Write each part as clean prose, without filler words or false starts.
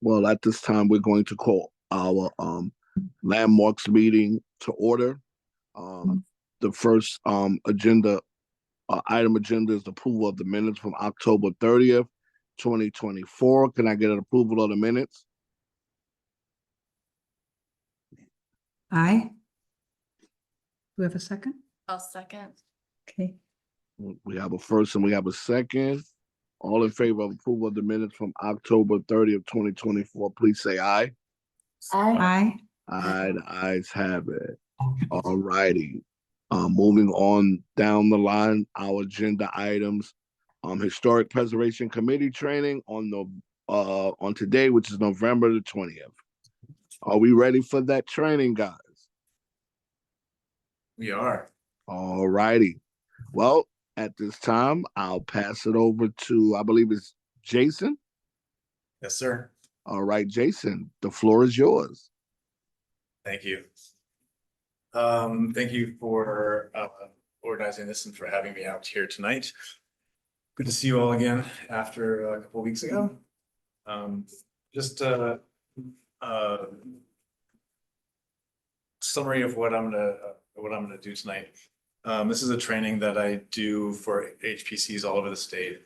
Well, at this time, we're going to call our landmarks meeting to order. The first item agenda is the approval of the minutes from October 30th, 2024. Can I get an approval of the minutes? Aye. Do we have a second? I'll second. Okay. We have a first and we have a second. All in favor of approval of the minutes from October 30th, 2024, please say aye. Aye. Aye, the ayes have it. All righty. Moving on down the line, our agenda items. Historic Preservation Committee training on today, which is November the 20th. Are we ready for that training, guys? We are. All righty. Well, at this time, I'll pass it over to, I believe it's Jason. Yes, sir. All right, Jason, the floor is yours. Thank you. Thank you for organizing this and for having me out here tonight. Good to see you all again after a couple of weeks ago. Just a summary of what I'm gonna do tonight. This is a training that I do for HPCs all over the state.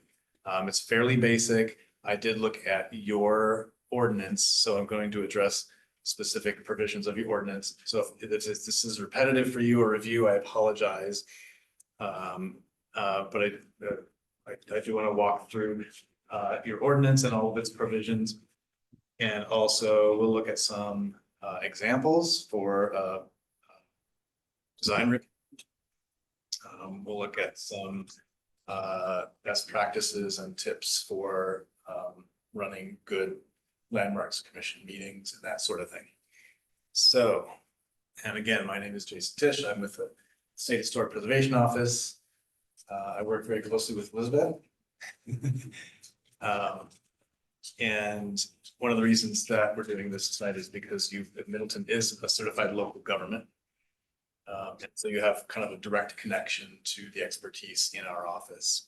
It's fairly basic. I did look at your ordinance, so I'm going to address specific provisions of your ordinance. So if this is repetitive for you or review, I apologize. But I do want to walk through your ordinance and all of its provisions. And also we'll look at some examples for design. We'll look at some best practices and tips for running good Landmarks Commission meetings and that sort of thing. So, and again, my name is Jason Tisch. I'm with the State Historic Preservation Office. I work very closely with Elizabeth. And one of the reasons that we're doing this tonight is because Middleton is a certified local government. And so you have kind of a direct connection to the expertise in our office.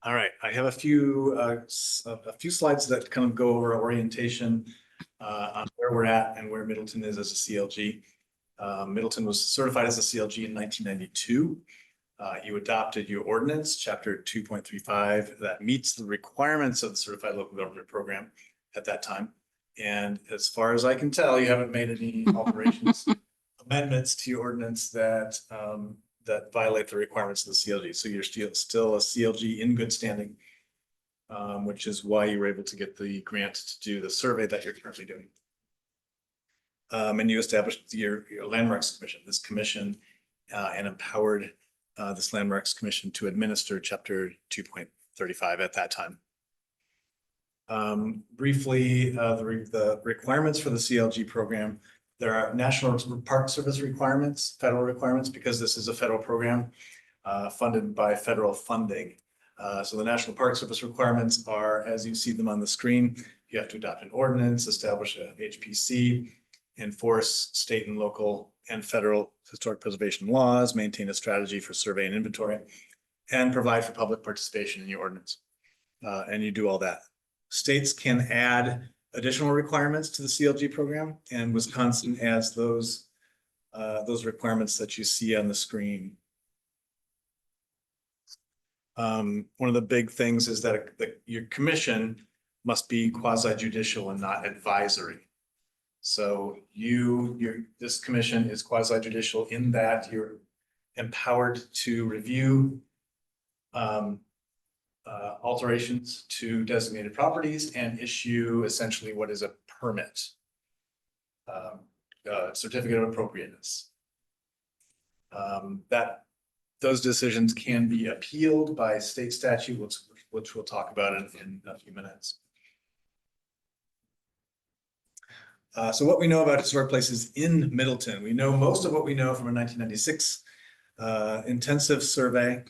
All right, I have a few slides that kind of go over orientation on where we're at and where Middleton is as a CLG. Middleton was certified as a CLG in 1992. You adopted your ordinance, chapter 2.35, that meets the requirements of the Certified Local Government Program at that time. And as far as I can tell, you haven't made any alterations, amendments to your ordinance that that violate the requirements of the CLG. So you're still a CLG in good standing, which is why you were able to get the grant to do the survey that you're currently doing. And you established your Landmarks Commission, this commission, and empowered this Landmarks Commission to administer chapter 2.35 at that time. Briefly, the requirements for the CLG program. There are National Park Service requirements, federal requirements, because this is a federal program funded by federal funding. So the National Park Service requirements are, as you see them on the screen, you have to adopt an ordinance, establish a HPC, enforce state and local and federal historic preservation laws, maintain a strategy for survey and inventory, and provide for public participation in your ordinance. And you do all that. States can add additional requirements to the CLG program, and Wisconsin adds those requirements that you see on the screen. One of the big things is that your commission must be quasi-judicial and not advisory. So this commission is quasi-judicial in that you're empowered to review alterations to designated properties and issue essentially what is a permit, certificate of appropriateness. Those decisions can be appealed by state statute, which we'll talk about in a few minutes. So what we know about historic places in Middleton, we know most of what we know from a 1996 intensive survey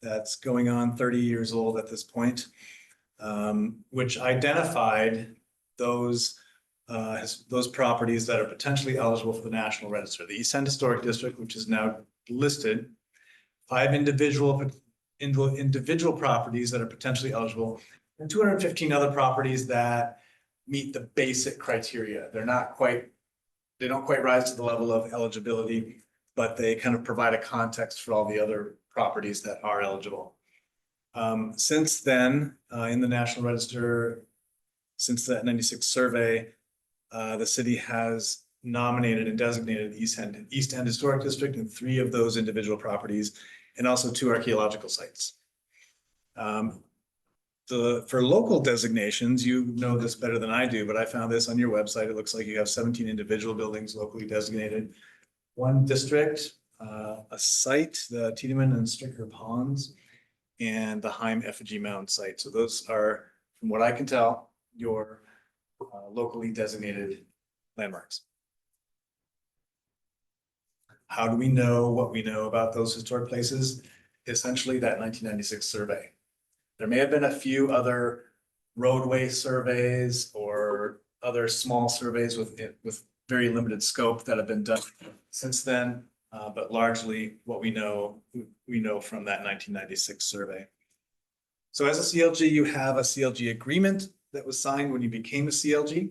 that's going on 30 years old at this point, which identified those properties that are potentially eligible for the National Register. The East End Historic District, which is now listed, 5 individual properties that are potentially eligible, and 215 other properties that meet the basic criteria. They don't quite rise to the level of eligibility, but they kind of provide a context for all the other properties that are eligible. Since then, in the National Register, since that 96 survey, the city has nominated and designated the East End Historic District and 3 of those individual properties, and also 2 archaeological sites. For local designations, you know this better than I do, but I found this on your website. It looks like you have 17 individual buildings locally designated, 1 district, a site, the Tiedemann and Stricker Ponds, and the Heim Effigy Mound site. So those are, from what I can tell, your locally designated landmarks. How do we know what we know about those historic places? Essentially that 1996 survey. There may have been a few other roadway surveys or other small surveys with very limited scope that have been done since then, but largely what we know from that 1996 survey. So as a CLG, you have a CLG agreement that was signed when you became a CLG.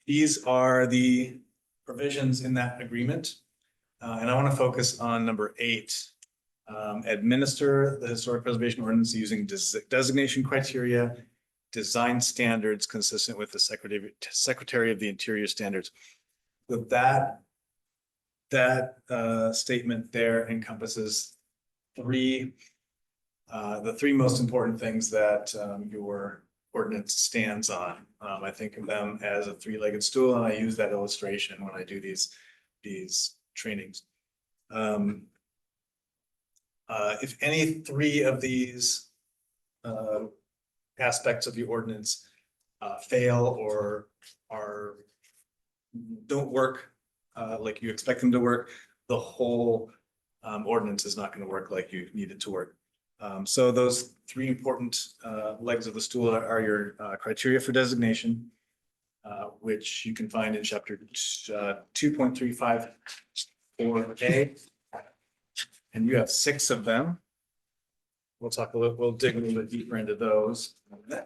These are the provisions in that agreement. And I want to focus on number 8. Administer the historic preservation ordinance using designation criteria, design standards consistent with the Secretary of the Interior standards. So that statement there encompasses the 3 most important things that your ordinance stands on. I think of them as a 3-legged stool, and I use that illustration when I do these trainings. If any 3 of these aspects of your ordinance fail or don't work like you expect them to work, the whole ordinance is not going to work like you need it to work. So those 3 important legs of the stool are your criteria for designation, which you can find in chapter 2.354A. And you have 6 of them. We'll dig a little bit deeper into those. The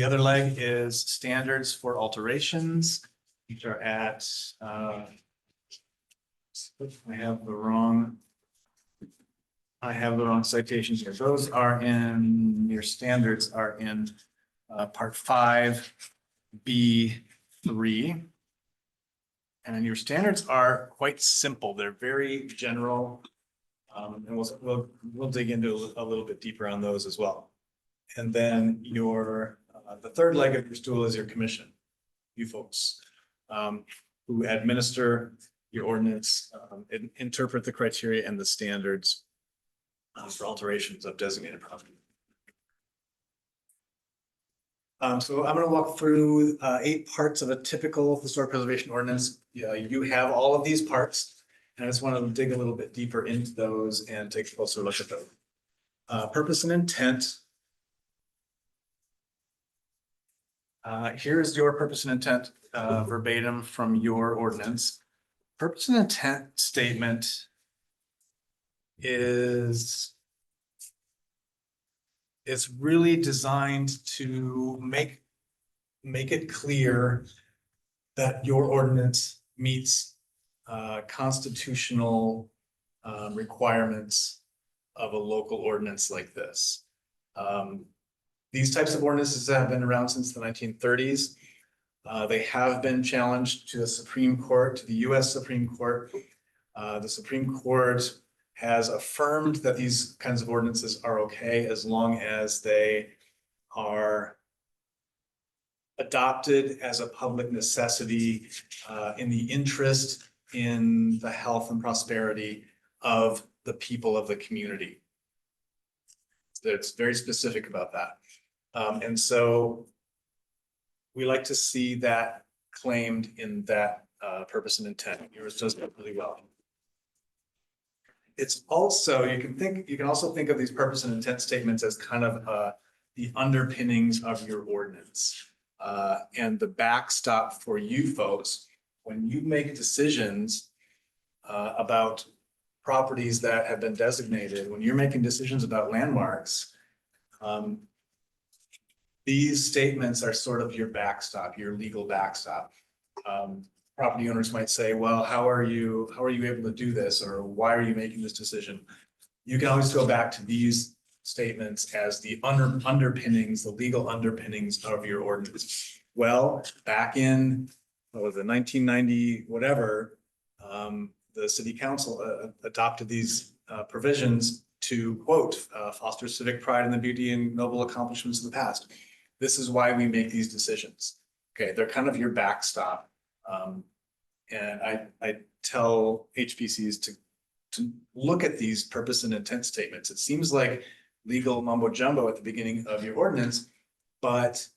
other leg is standards for alterations. These are at, I have the wrong citations here. Those are in, your standards are in part 5B3. And your standards are quite simple. They're very general. And we'll dig into a little bit deeper on those as well. And then the 3rd leg of your stool is your commission, you folks who administer your ordinance, interpret the criteria and the standards for alterations of designated property. So I'm going to walk through 8 parts of a typical historic preservation ordinance. You have all of these parts, and I just want to dig a little bit deeper into those and take a closer look at them. Purpose and intent. Here's your purpose and intent verbatim from your ordinance. Purpose and intent statement is it's really designed to make it clear that your ordinance meets constitutional requirements of a local ordinance like this. These types of ordinances have been around since the 1930s. They have been challenged to the Supreme Court, to the US Supreme Court. The Supreme Court has affirmed that these kinds of ordinances are okay as long as they are adopted as a public necessity in the interest in the health and prosperity of the people of the community. It's very specific about that. And so we like to see that claimed in that purpose and intent. Yours does that really well. It's also, you can also think of these purpose and intent statements as kind of the underpinnings of your ordinance and the backstop for you folks when you make decisions about properties that have been designated, when you're making decisions about landmarks, these statements are sort of your backstop, your legal backstop. Property owners might say, well, how are you able to do this? Or why are you making this decision? You can always go back to these statements as the underpinnings, the legal underpinnings of your ordinance. Well, back in, what was it, 1990, whatever, the city council adopted these provisions to quote, foster civic pride in the beauty and noble accomplishments of the past. This is why we make these decisions. Okay, they're kind of your backstop. And I tell HPCs to look at these purpose and intent statements. It seems like legal mumbo jumbo at the beginning of your ordinance, but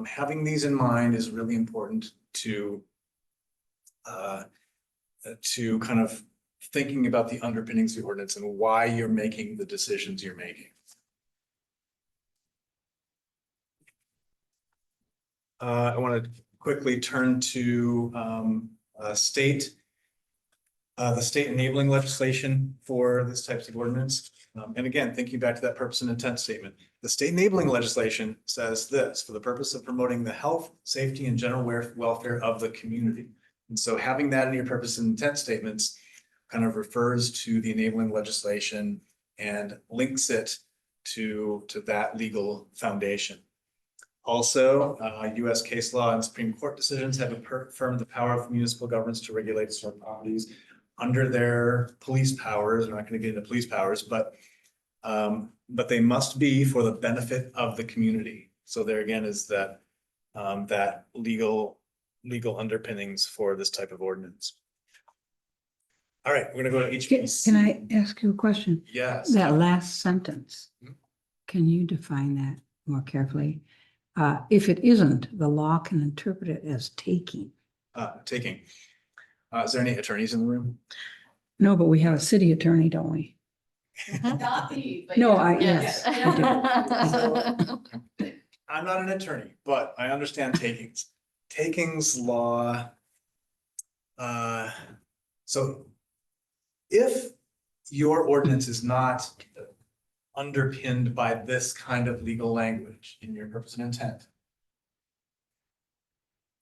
having these in mind is really important to kind of thinking about the underpinnings of the ordinance and why you're making the decisions you're making. I want to quickly turn to the state enabling legislation for this types of ordinance. And again, thinking back to that purpose and intent statement, the state enabling legislation says this: for the purpose of promoting the health, safety, and general welfare of the community. And so having that in your purpose and intent statements kind of refers to the enabling legislation and links it to that legal foundation. Also, US case law and Supreme Court decisions have affirmed the power of municipal governments to regulate certain properties under their police powers. We're not going to get into police powers, but they must be for the benefit of the community. So there again is that that legal underpinnings for this type of ordinance. All right, we're going to go to HPC. Can I ask you a question? Yes. That last sentence, can you define that more carefully? If it isn't, the law can interpret it as taking. Taking. Is there any attorneys in the room? No, but we have a city attorney, don't we? Not me, but No, yes. I'm not an attorney, but I understand takings. Takings law. So if your ordinance is not underpinned by this kind of legal language in your purpose and intent,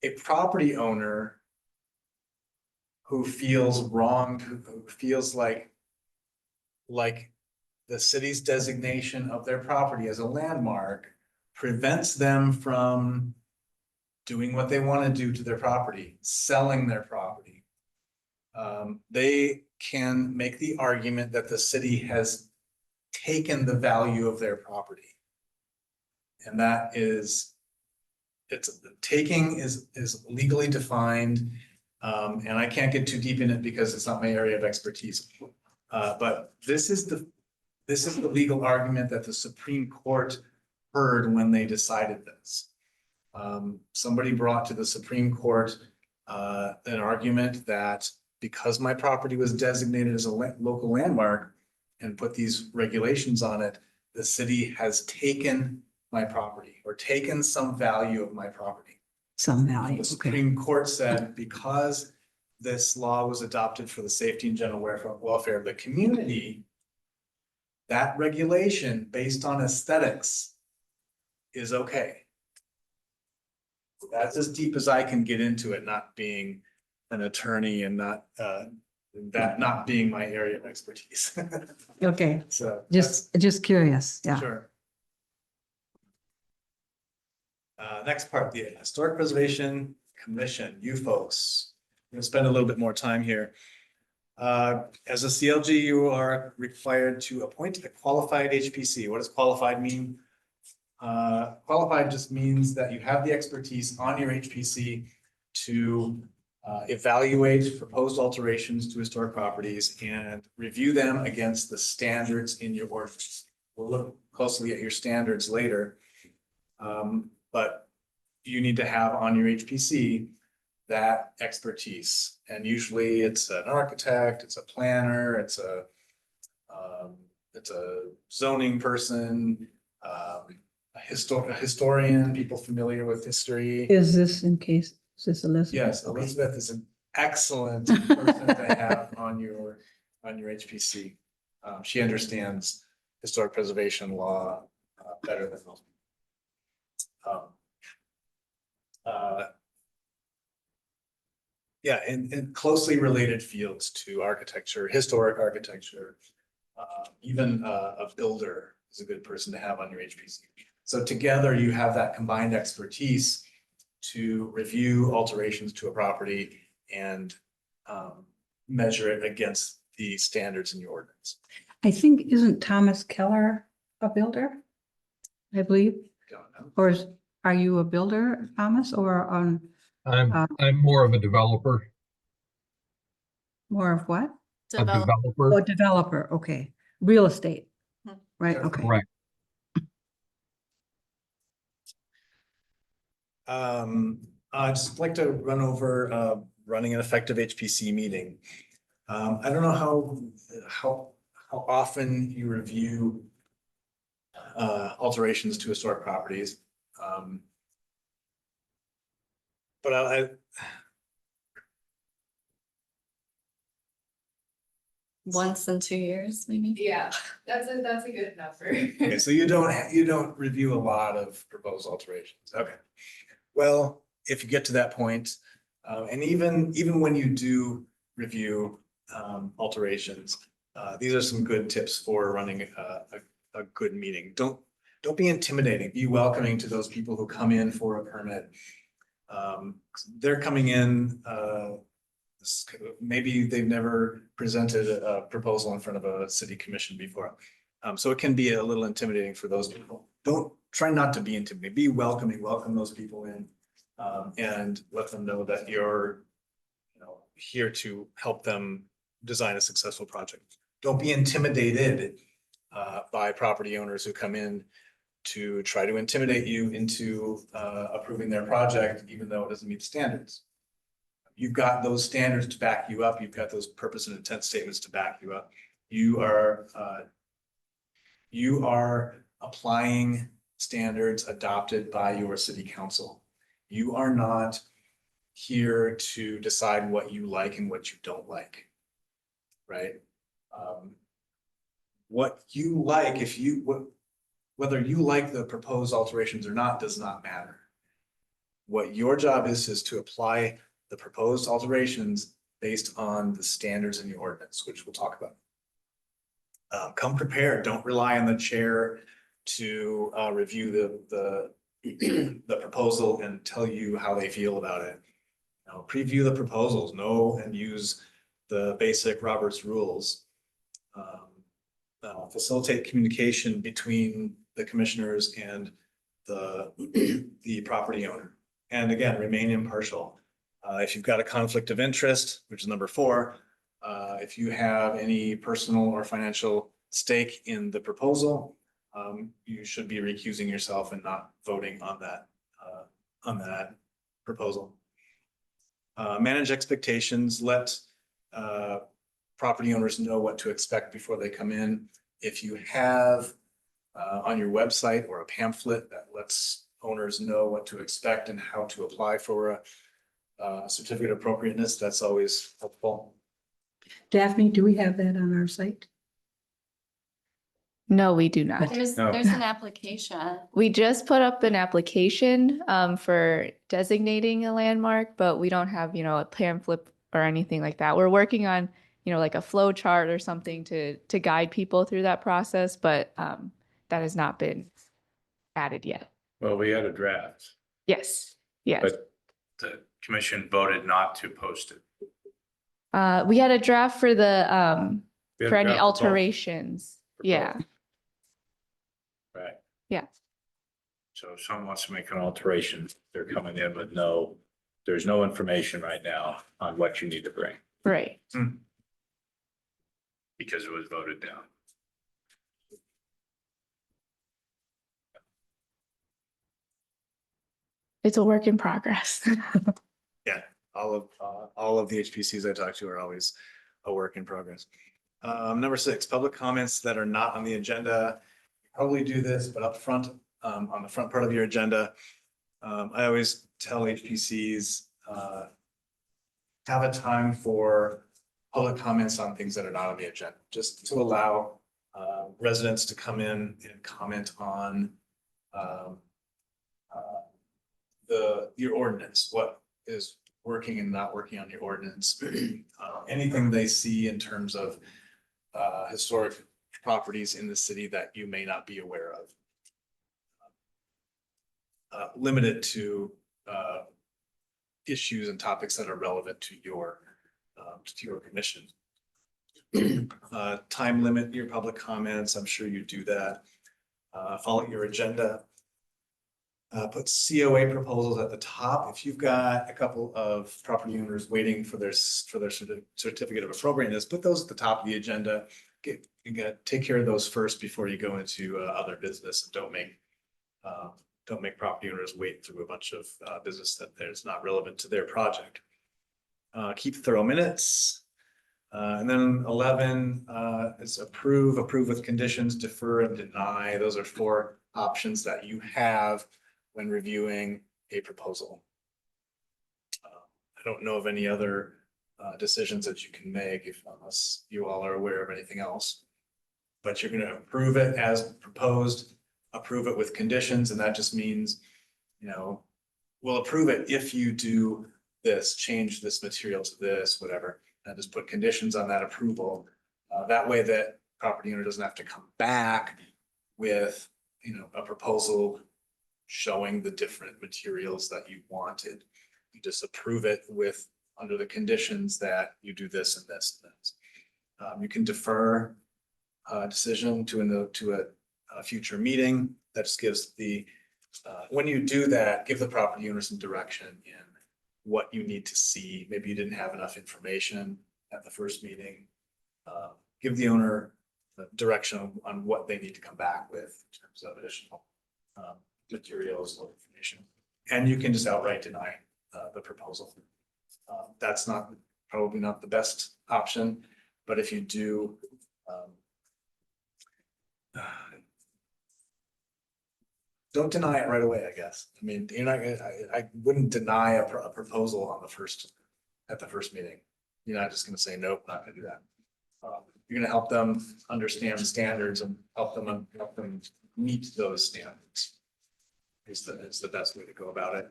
a property owner who feels wronged, who feels like the city's designation of their property as a landmark prevents them from doing what they want to do to their property, selling their property. They can make the argument that the city has taken the value of their property. And that is, taking is legally defined. And I can't get too deep in it because it's not my area of expertise. But this is the legal argument that the Supreme Court heard when they decided this. Somebody brought to the Supreme Court an argument that because my property was designated as a local landmark and put these regulations on it, the city has taken my property or taken some value of my property. Some value, The okay. Supreme Court said because this law was adopted for the safety and general welfare of the community, that regulation based on aesthetics is okay. That's as deep as I can get into it, not being an attorney and not being my area of expertise. Okay, So just curious, yeah. sure. Next part, the Historic Preservation Commission, you folks. I'm going to spend a little bit more time here. As a CLG, you are required to appoint a qualified HPC. What does qualified mean? Qualified just means that you have the expertise on your HPC to evaluate proposed alterations to historic properties and review them against the standards in your ordinance. We'll look closely at your standards later. But you need to have on your HPC that expertise. And usually it's an architect, it's a planner, it's a zoning person, a historian, people familiar with history. Is this Elizabeth? Yes, Elizabeth is an excellent person to have on your on your HPC. She understands historic preservation law better than most. Yeah, and closely related fields to architecture, historic architecture, even a builder is a good person to have on your HPC. So together you have that combined expertise to review alterations to a property and measure it against the standards in your ordinance. I think, isn't Thomas Keller a builder? I believe, Don't know. or are you a builder, Thomas, or on I'm more of a developer, more of what? a Oh, developer, developer, okay, real estate, Hmm. right, Sure. okay. correct. I'd just like to run over running an effective HPC meeting. I don't know how often you review alterations to historic properties. But I Once in 2 years, maybe? Yeah, that's a good number. okay, so you don't review a lot of proposed alterations. Okay. Well, if you get to that point, and even when you do review alterations, these are some good tips for running a good meeting. Don't be intimidating. Be welcoming to those people who come in for a permit. They're coming in, maybe they've never presented a proposal in front of a city commission before. So it can be a little intimidating for those people. Try not to be intimidating, be welcoming, welcome those people in, and let them know that you're, here to help them design a successful project. Don't be intimidated by property owners who come in to try to intimidate you into approving their project, even though it doesn't meet standards. You've got those standards to back you up. You've got those purpose and intent statements to back you up. You are applying standards adopted by your city council. You are not here to decide what you like and what you don't like, right? What you like, whether you like the proposed alterations or not, does not matter. What your job is to apply the proposed alterations based on the standards in the ordinance, which we'll talk about. Come prepared. Don't rely on the chair to review the proposal and tell you how they feel about it. Preview the proposals, know and use the basic Robert's rules. Facilitate communication between the commissioners and the property owner. And again, remain impartial. If you've got a conflict of interest, which is number 4, if you have any personal or financial stake in the proposal, you should be recusing yourself and not voting on that proposal. Manage expectations. Let property owners know what to expect before they come in. If you have on your website or a pamphlet that lets owners know what to expect and how to apply for a certificate of appropriateness, that's always helpful. Daphne, do we have that on our site? No, we do not. There's No. an application. We just put up an application for designating a landmark, but we don't have, a pamphlet or anything like that. We're working on, like a flow chart or something to guide people through that process, but that has not been added yet. Well, we had a draft, Yes, yes. but the commission voted not to post it. We had a draft for the We had for a any draft for both. alterations. For Yeah, both. Right. yeah. So if someone wants to make an alteration, they're coming in with there's no information right now on what you need to bring Right. because it was voted down. It's a work in progress. All of the HPCs I talk to are always a work in progress. Number 6, public comments that are not on the agenda. You probably do this, but up front, on the front part of your agenda, I always tell HPCs, have a time for public comments on things that are not on the agenda, just to allow residents to come in and comment on your ordinance, what is working and not working on your ordinance. Anything they see in terms of historic properties in the city that you may not be aware of. Limited to issues and topics that are relevant to your commission. Time limit your public comments. I'm sure you do that. Follow your agenda. Put COA proposals at the top. If you've got a couple of property owners waiting for their certificate of appropriateness, put those at the top of the agenda. Take care of those first before you go into other business, and don't make property owners wait through a bunch of business that is not relevant to their project. Keep thorough minutes. And then 11 is approve with conditions, defer and deny. Those are 4 options that you have when reviewing a proposal. I don't know of any other decisions that you can make unless you all are aware of anything else. But you're going to approve it as proposed, approve it with conditions, and that just means, we'll approve it if you do this, change this material to this, whatever, and just put conditions on that approval. That way that property owner doesn't have to come back with, a proposal showing the different materials that you wanted. You just approve it under the conditions that you do this and this and this. You can defer a decision to a future meeting. That just gives when you do that, give the property owner some direction in what you need to see. Maybe you didn't have enough information at the first meeting. Give the owner the direction on what they need to come back with in terms of additional materials or information. And you can just outright deny the proposal. That's probably not the best option, but if you do, don't deny it right away, I guess. I mean, I wouldn't deny a proposal at the first meeting. You're not just going to say, nope, not going to do that. You're going to help them understand the standards and help them meet those standards. Is the best way to go about it.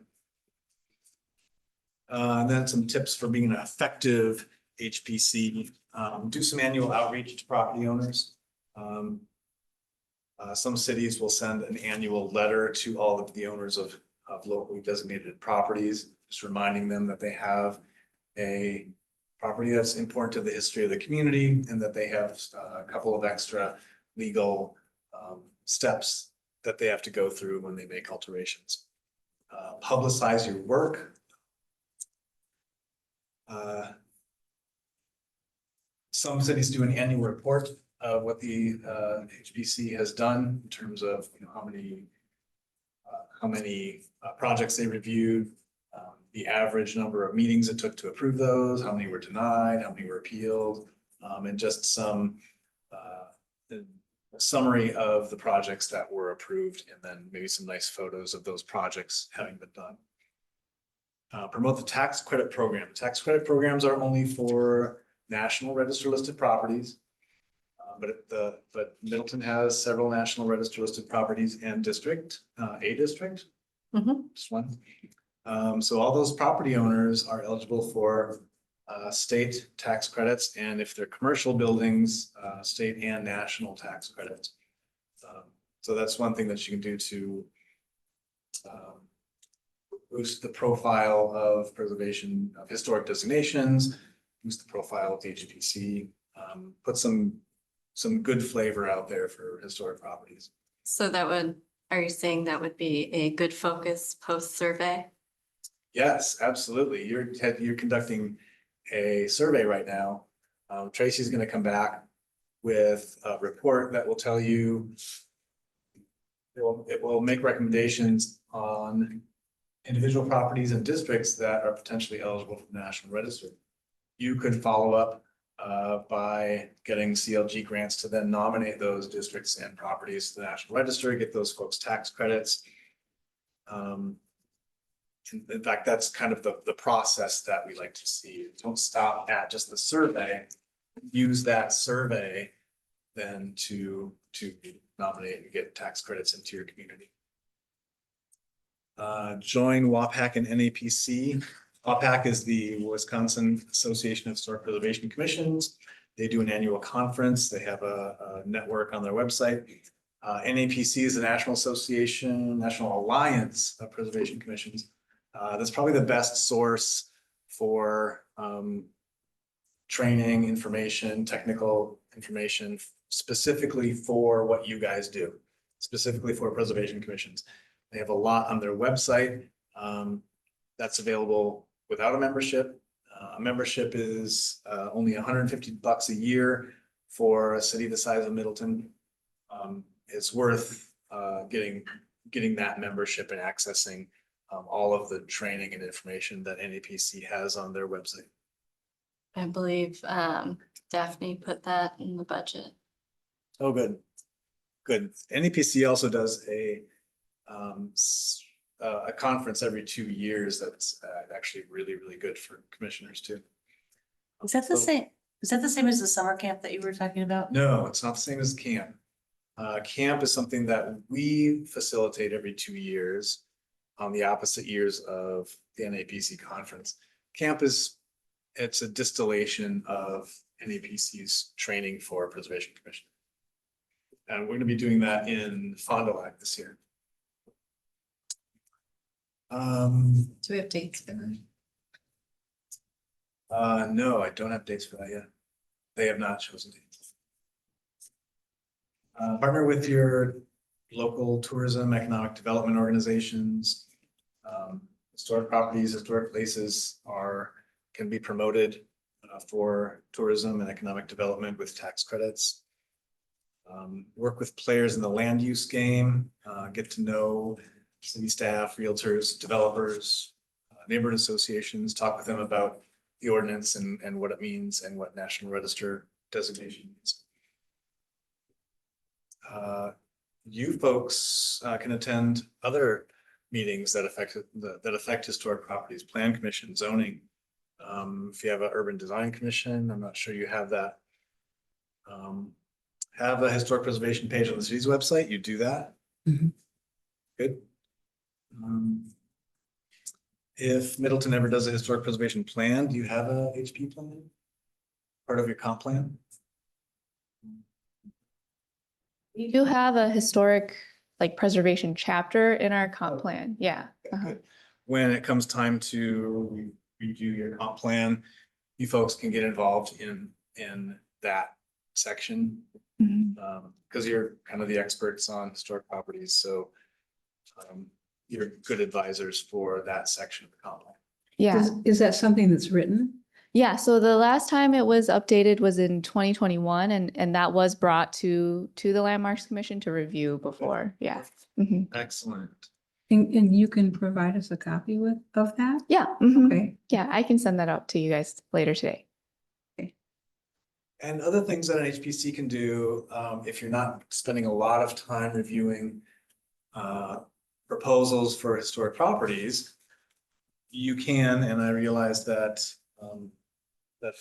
And then some tips for being an effective HPC. Do some annual outreach to property owners. Some cities will send an annual letter to all of the owners of locally designated properties, just reminding them that they have a property that's important to the history of the community and that they have a couple of extra legal steps that they have to go through when they make alterations. Publicize your work. Some cities do an annual report of what the HPC has done in terms of how many projects they reviewed, the average number of meetings it took to approve those, how many were denied, how many were appealed, and just some summary of the projects that were approved, and then maybe some nice photos of those projects having been done. Promote the tax credit program. Tax credit programs are only for national register listed properties. But Middleton has several national register listed properties and district, a district, just one. So all those property owners are eligible for state tax credits, and if they're commercial buildings, state and national tax credits. So that's one thing that you can do to boost the profile of preservation of historic designations, boost the profile of the HPC, put some good flavor out there for historic properties. So are you saying that would be a good focus post-survey? Yes, absolutely. You're conducting a survey right now. Tracy's going to come back with a report that will tell you, it will make recommendations on individual properties and districts that are potentially eligible for the National Register. You could follow up by getting CLG grants to then nominate those districts and properties to the National Register, get those folks tax credits. in fact, that's kind of the process that we like to see. Don't stop at just the survey. Use that survey then to nominate and get tax credits into your community. Join WAPAC and NAPC. WAPAC is the Wisconsin Association of Historic Preservation Commissions. They do an annual conference. They have a network on their website. NAPC is the National Association, National Alliance of Preservation Commissions. That's probably the best source for training, information, technical information, specifically for what you guys do, specifically for preservation commissions. They have a lot on their website that's available without a membership. A membership is only $150 a year for a city the size of Middleton. It's worth getting that membership and accessing all of the training and information that NAPC has on their website. I believe Daphne put that in the budget. Oh, good. Good. NAPC also does a conference every 2 years that's actually really, really good for commissioners too. Is that the same? Is that the same as the summer camp that you were talking about? No, it's not the same as camp. Camp is something that we facilitate every 2 years on the opposite years of the NAPC conference. Camp it's a distillation of NAPC's training for preservation commission. And we're going to be doing that in Fond du Lac this year. Do we have dates for that? No, I don't have dates for that yet. They have not chosen dates. Partner with your local tourism, economic development organizations. Historic properties, historic places can be promoted for tourism and economic development with tax credits. Work with players in the land use game, get to know city staff, realtors, developers, neighborhood associations, talk with them about the ordinance and what it means and what National Register designation means. You folks can attend other meetings that affect historic properties, plan commission, zoning. If you have an urban design commission, I'm not sure you have that. Have a historic preservation page on the city's website. You do that. Mhm. Good. If Middleton ever does a historic preservation plan, do you have a HP plan? Part of your comp plan? We do have a historic like preservation chapter in our comp plan. Yeah. Good. When it comes time to review your comp plan, you folks can get involved in that section. Because you're kind of the experts on historic properties, so you're good advisors for that section of the comp plan. Yeah. Is that something that's written? Yeah. So the last time it was updated was in 2021 and that was brought to the Landmarks Commission to review before. Yeah. Mhm. Excellent. And you can provide us a copy of that? Yeah. Mhm. Okay. Yeah. I can send that out to you guys later today. And other things that an HPC can do, if you're not spending a lot of time reviewing proposals for historic properties, you can, and I realize that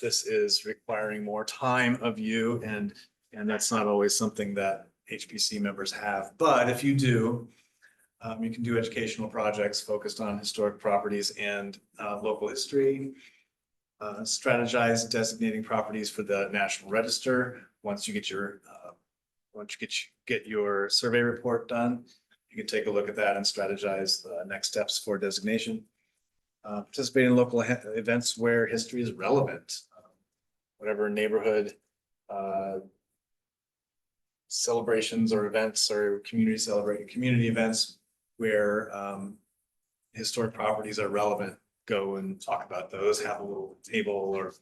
this is requiring more time of you, and that's not always something that HPC members have. But if you do, you can do educational projects focused on historic properties and local history. Strategize designating properties for the National Register. Once you get your survey report done, you can take a look at that and strategize the next steps for designation. Participate in local events where history is relevant. Whatever neighborhood celebrations or events or community events where historic properties are relevant. Go and talk about those, have a little table or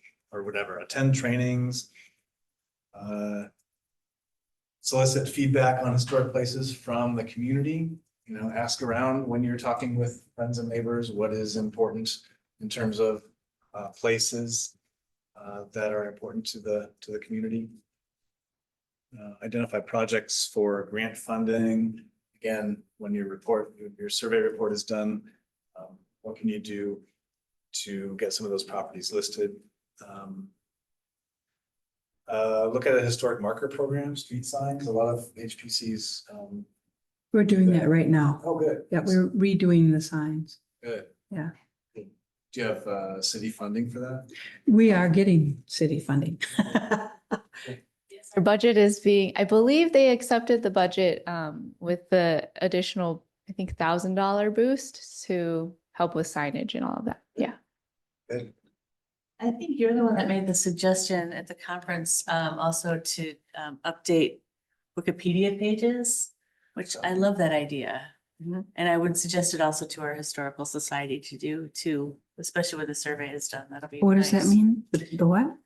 whatever, attend trainings. Solicit feedback on historic places from the community, ask around when you're talking with friends and neighbors, what is important in terms of places that are important to the community. Identify projects for grant funding. Again, when your survey report is done, What can you do to get some of those properties listed? Look at a historic marker program, street signs, a lot of HPCs. We're doing that right now. Oh, good. Yeah, we're redoing the signs. Good. Yeah. Do you have city funding for that? We are getting city funding. Our budget is being, I believe they accepted the budget with the additional, I think, $1,000 boost to help with signage and all of that. Yeah. Good. I think you're the one that made the suggestion at the conference, also to update Wikipedia pages, which I love that idea. And I would suggest it also to our historical society to do too, especially when the survey is done. That'll be What does that nice. mean? The what?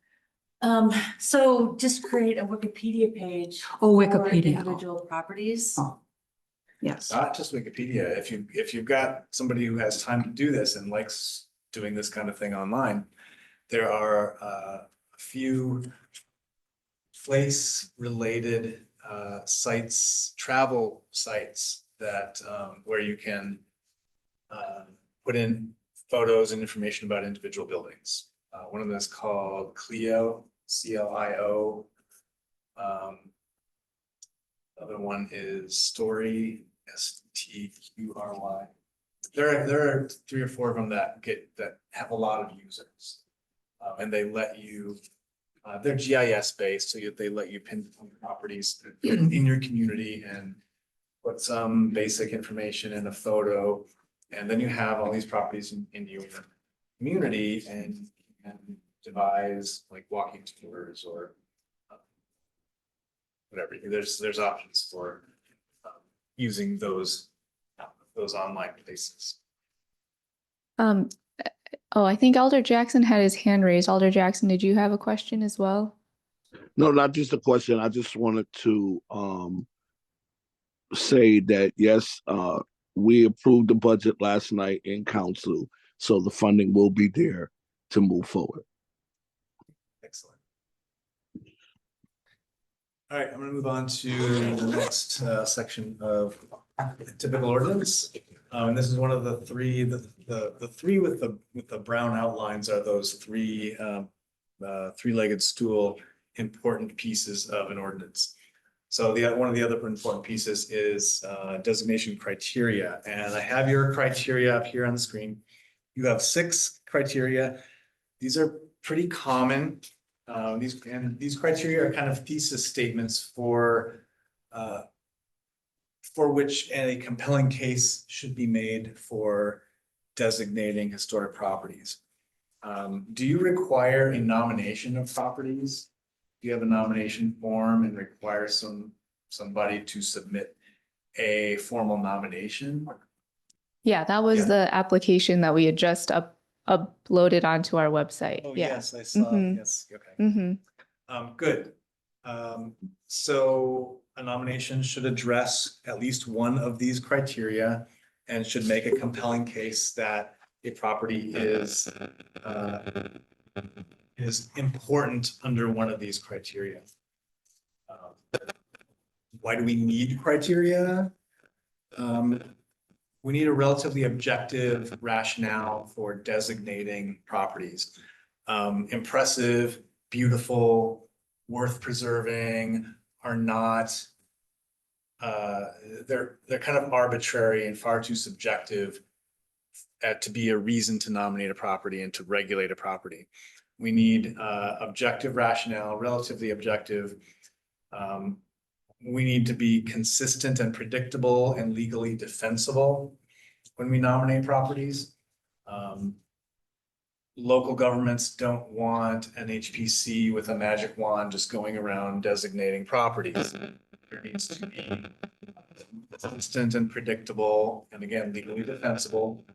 So just create a Wikipedia page. Oh, for Wikipedia. Individual properties. Oh, yes. Not just Wikipedia. If you've got somebody who has time to do this and likes doing this kind of thing online, there are a few place-related sites, travel sites that where you can put in photos and information about individual buildings. One of them is called Clio, CLIO. Other one is Story, STQRY. There are 3 or 4 of them that have a lot of users, and they let you. They're GIS based, so they let you pinpoint properties in your community and put some basic information in a photo, and then you have all these properties in your community, and you can devise like walking tours or whatever. There's options for using those online places. Oh, I think Alder Jackson had his hand raised. Alder Jackson, did you have a question as well? No, not just a question. I just wanted to say that yes, we approved the budget last night in council, so the funding will be there to move forward. Excellent. All right, I'm going to move on to the next section of typical ordinance. And this is one of the 3, the 3 with the brown outlines are those 3 3-legged stool important pieces of an ordinance. So one of the other important pieces is designation criteria, and I have your criteria up here on the screen. You have 6 criteria. These are pretty common. These criteria are kind of thesis statements for which a compelling case should be made for designating historic properties. Do you require a nomination of properties? Do you have a nomination form and require somebody to submit a formal nomination? Yeah, that was the application that we had just uploaded onto our website. Oh, Yeah. yes, I saw, yes, okay. Good. So a nomination should address at least one of these criteria and should make a compelling case that a property is important under one of these criteria. Why do we need criteria? We need a relatively objective rationale for designating properties. Impressive, beautiful, worth preserving are not, they're kind of arbitrary and far too subjective to be a reason to nominate a property and to regulate a property. We need objective rationale, relatively objective. We need to be consistent and predictable and legally defensible when we nominate properties. Local governments don't want an HPC with a magic wand just going around designating properties. There needs to be consistent and predictable, and again, legally defensible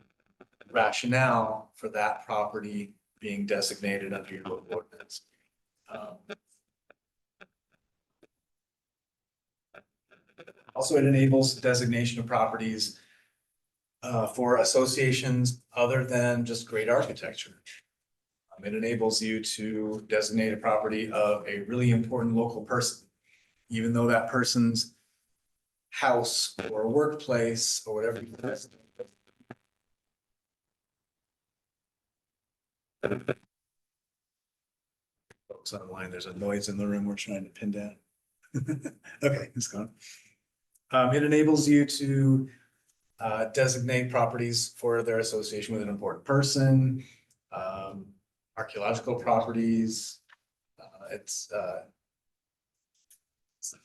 rationale for that property being designated under your local ordinance. Also, it enables designation of properties for associations other than just great architecture. It enables you to designate a property of a really important local person, even though that person's house or workplace or whatever Folks online, there's a noise in the room we're trying to pin down. Okay, it's gone. It enables you to designate properties for their association with an important person, archaeological properties.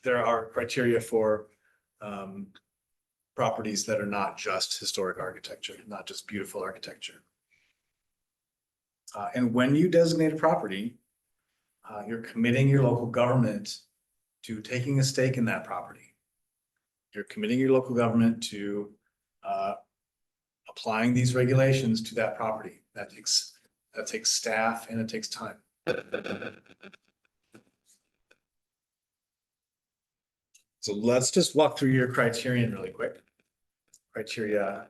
There are criteria for properties that are not just historic architecture, not just beautiful architecture. And when you designate a property, you're committing your local government to taking a stake in that property. You're committing your local government to applying these regulations to that property. That takes staff and it takes time. So let's just walk through your criterion really quick. Criteria.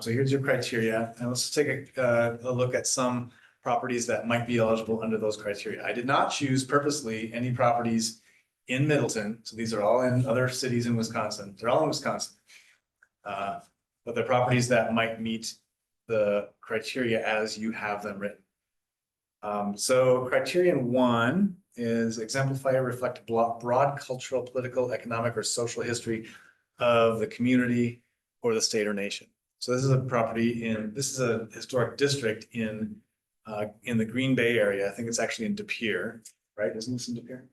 So here's your criteria, and let's take a look at some properties that might be eligible under those criteria. I did not choose purposely any properties in Middleton. So these are all in other cities in Wisconsin. They're all in Wisconsin. But they're properties that might meet the criteria as you have them written. So criterion 1 is exemplify or reflect broad cultural, political, economic, or social history of the community or the state or nation. So this is a property this is a historic district in the Green Bay area. I think it's actually in De Pere, right? Isn't this in De Pere?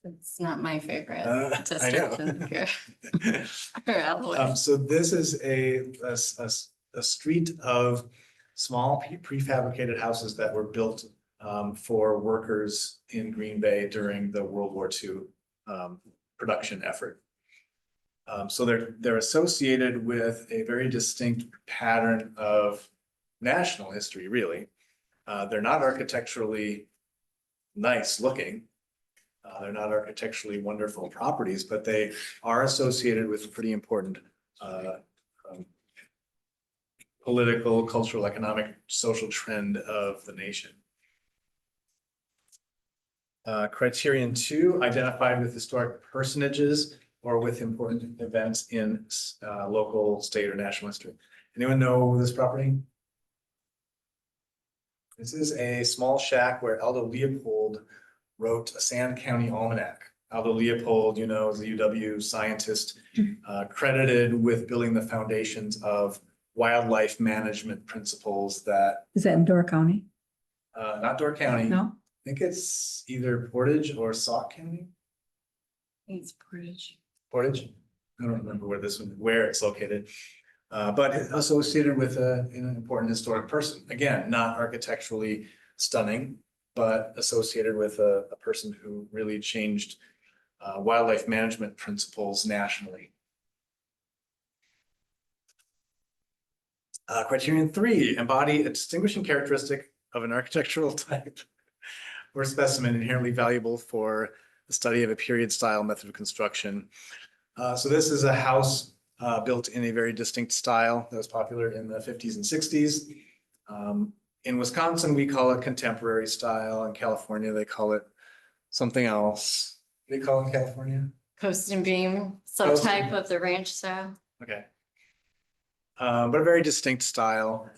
It's not my favorite I district know. in here. Or out of the way. So this is a street of small prefabricated houses that were built for workers in Green Bay during the World War II production effort. So they're associated with a very distinct pattern of national history, really. They're not architecturally nice looking. They're not architecturally wonderful properties, but they are associated with a pretty important political, cultural, economic, social trend of the nation. Criterion 2, identified with historic personages or with important events in local, state, or national history. Anyone know this property? This is a small shack where Aldo Leopold wrote a Sand County Almanac. Aldo Leopold, you know, is a UW scientist credited with building the foundations of wildlife management principles that. Is that in Door County? Not Door County. No? I think it's either Portage or Sauk County. It's Portage. Portage? I don't remember where it's located. But associated with an important historic person. Again, not architecturally stunning, but associated with a person who really changed wildlife management principles nationally. Criterion 3, embody a distinguishing characteristic of an architectural type or specimen inherently valuable for the study of a period style method of construction. So this is a house built in a very distinct style that was popular in the 50s and 60s. In Wisconsin, we call it contemporary style. In California, they call it something else. What do they call it in California? Coast and beam, some Coast type and- of the ranch style. Okay. But a very distinct style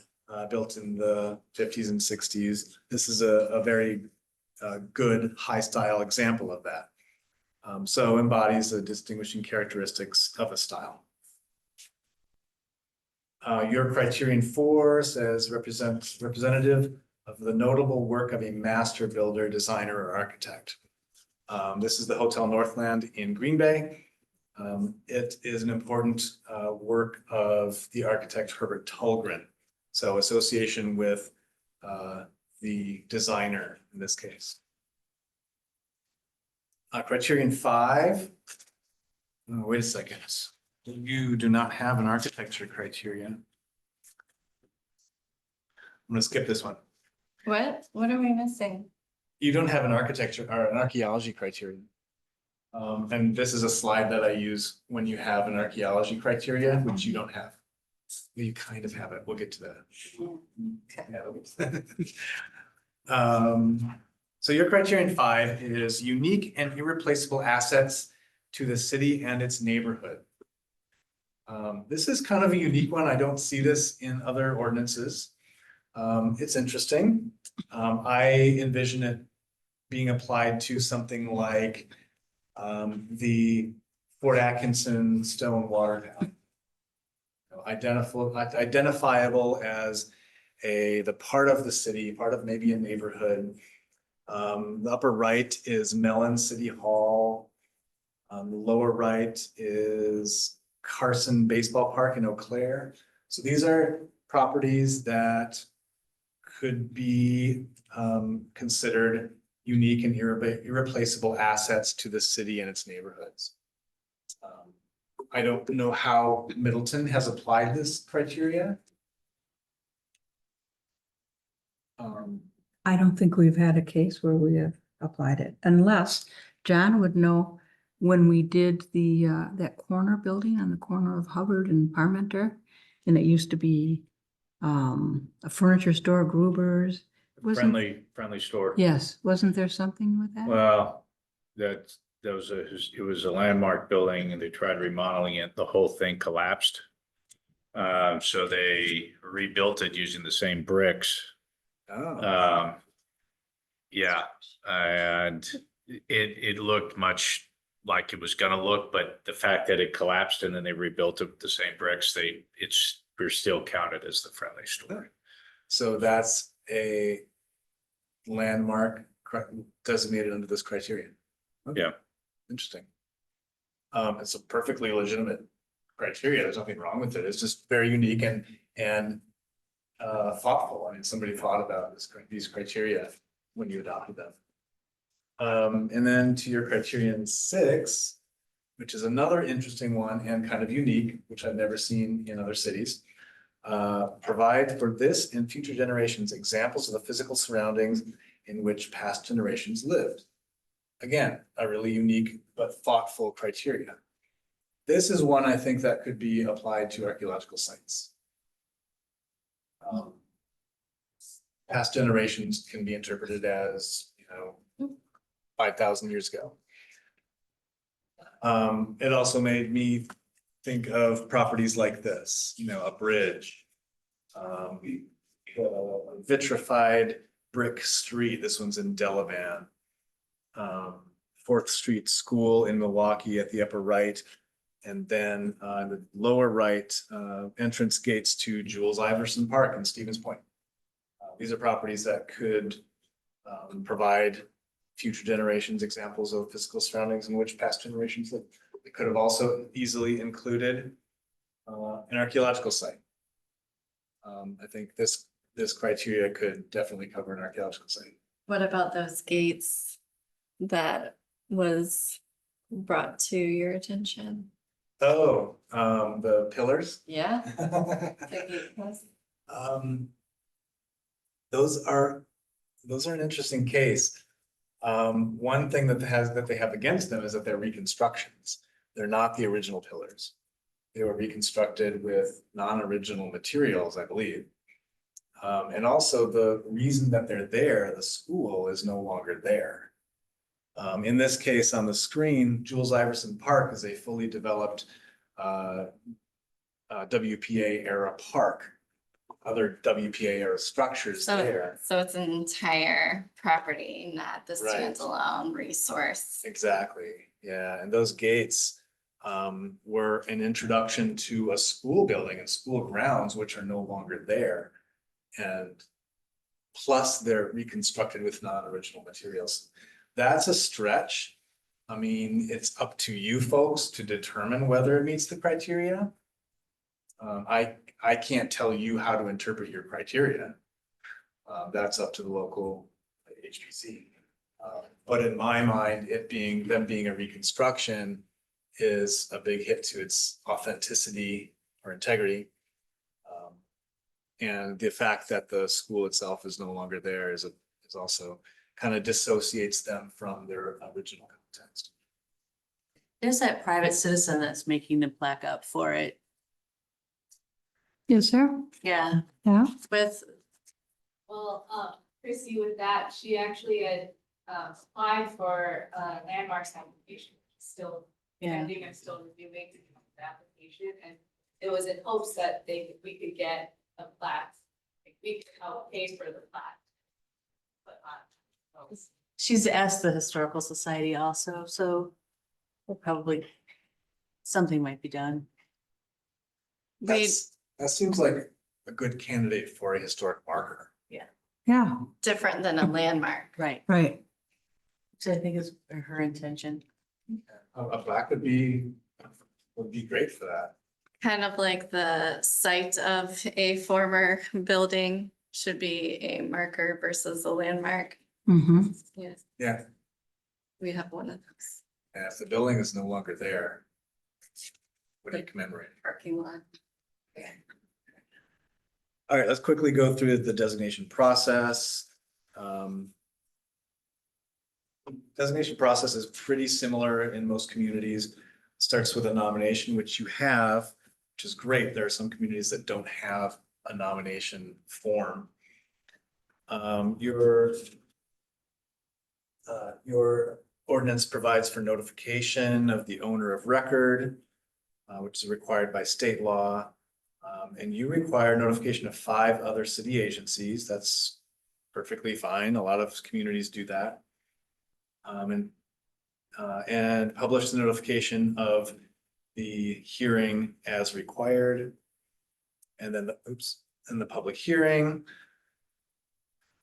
built in the 50s and 60s. This is a very good high style example of that. So embodies the distinguishing characteristics of a style. Your criterion 4 says representative of the notable work of a master builder, designer, or architect. This is the Hotel Northland in Green Bay. It is an important work of the architect Herbert Tulgren. So association with the designer in this case. Criterion 5. Oh, wait a second. You do not have an architecture criterion. I'm going to skip this one. What? What are we missing? You don't have an architecture or an archaeology criterion. And this is a slide that I use when you have an archaeology criteria, which you don't have. You kind of have it. We'll get to that. Yeah. So your criterion 5 is unique and irreplaceable assets to the city and its neighborhood. This is kind of a unique one. I don't see this in other ordinances. It's interesting. I envision it being applied to something like the Fort Atkinson Stone Water Tower. Identifiable as the part of the city, part of maybe a neighborhood. The upper right is Mellon City Hall. The lower right is Carson Baseball Park in Eau Claire. So these are properties that could be considered unique and irreplaceable assets to the city and its neighborhoods. I don't know how Middleton has applied this criteria. I don't think we've had a case where we have applied it, unless John would know when we did the, that corner building on the corner of Hubbard and Parmenter, and it used to be a furniture store, Gruber's. Wasn't- Friendly store. Yes, wasn't there something with that? Well, it was a landmark building and they tried remodeling it. The whole thing collapsed. So they rebuilt it using the same bricks. Oh, Yeah, and it looked much like it was gonna look, but the fact that it collapsed and then they rebuilt it with the same bricks, we're still counted as the friendly store. so that's a landmark designated under this criterion. Okay. Yeah. Interesting. It's a perfectly legitimate criteria. There's nothing wrong with it. It's just very unique and thoughtful. I mean, somebody thought about these criteria when you adopted them. And then to your criterion 6, which is another interesting one and kind of unique, which I've never seen in other cities. Provide for this and future generations examples of the physical surroundings in which past generations lived. Again, a really unique but thoughtful criteria. This is one I think that could be applied to archaeological sites. Past generations can be interpreted as, 5,000 years ago. It also made me think of properties like this, a bridge. Vitrified brick street. This one's in Delavan. 4th Street School in Milwaukee at the upper right. And then the lower right, entrance gates to Jules Iverson Park in Stevens Point. These are properties that could provide future generations examples of physical surroundings in which past generations lived. It could have also easily included an archaeological site. I think this criteria could definitely cover an archaeological site. What about those gates that was brought to your attention? Oh, the pillars. Yeah. The gate posts? Those are an interesting case. One thing that they have against them is that they're reconstructions. They're not the original pillars. They were reconstructed with non-original materials, I believe. And also the reason that they're there, the school is no longer there. In this case on the screen, Jules Iverson Park is a fully developed WPA era park. Other WPA era structures there. So it's an entire property, not the Right. standalone resource. Exactly, yeah, and those gates were an introduction to a school building and school grounds, which are no longer there. And plus they're reconstructed with non-original materials. That's a stretch. I mean, it's up to you folks to determine whether it meets the criteria. I can't tell you how to interpret your criteria. That's up to the local HPC. But in my mind, them being a reconstruction is a big hit to its authenticity or integrity. And the fact that the school itself is no longer there is also kind of dissociates them from their original context. There's that private citizen that's making the plaque up for it. Is there? Yeah, Yeah. with, Well, Chrissy, with that, she actually had applied for a landmarks application, still yeah, pending and still reviewing the application, and it was in hopes that we could get a plat. Like, we could help pay for the plat. But not. She's asked the Historical Society also, so we'll probably, something might be done. That seems like a good candidate for a historic marker. Yeah, Different than a landmark. Right. right. Which I think is her intention. A plaque would be great for that. Kind of like the site of a former building should be a marker versus a landmark. Mm-hmm. Yes, Yeah, we have one of those and if the building is no longer there, what do you commemorate? parking lot. All right, let's quickly go through the designation process. Designation process is pretty similar in most communities. Starts with a nomination, which you have, which is great. There are some communities that don't have a nomination form. Your ordinance provides for notification of the owner of record, which is required by state law. And you require notification of 5 other city agencies. That's perfectly fine. A lot of communities do that. And publish the notification of the hearing as required. And then and the public hearing.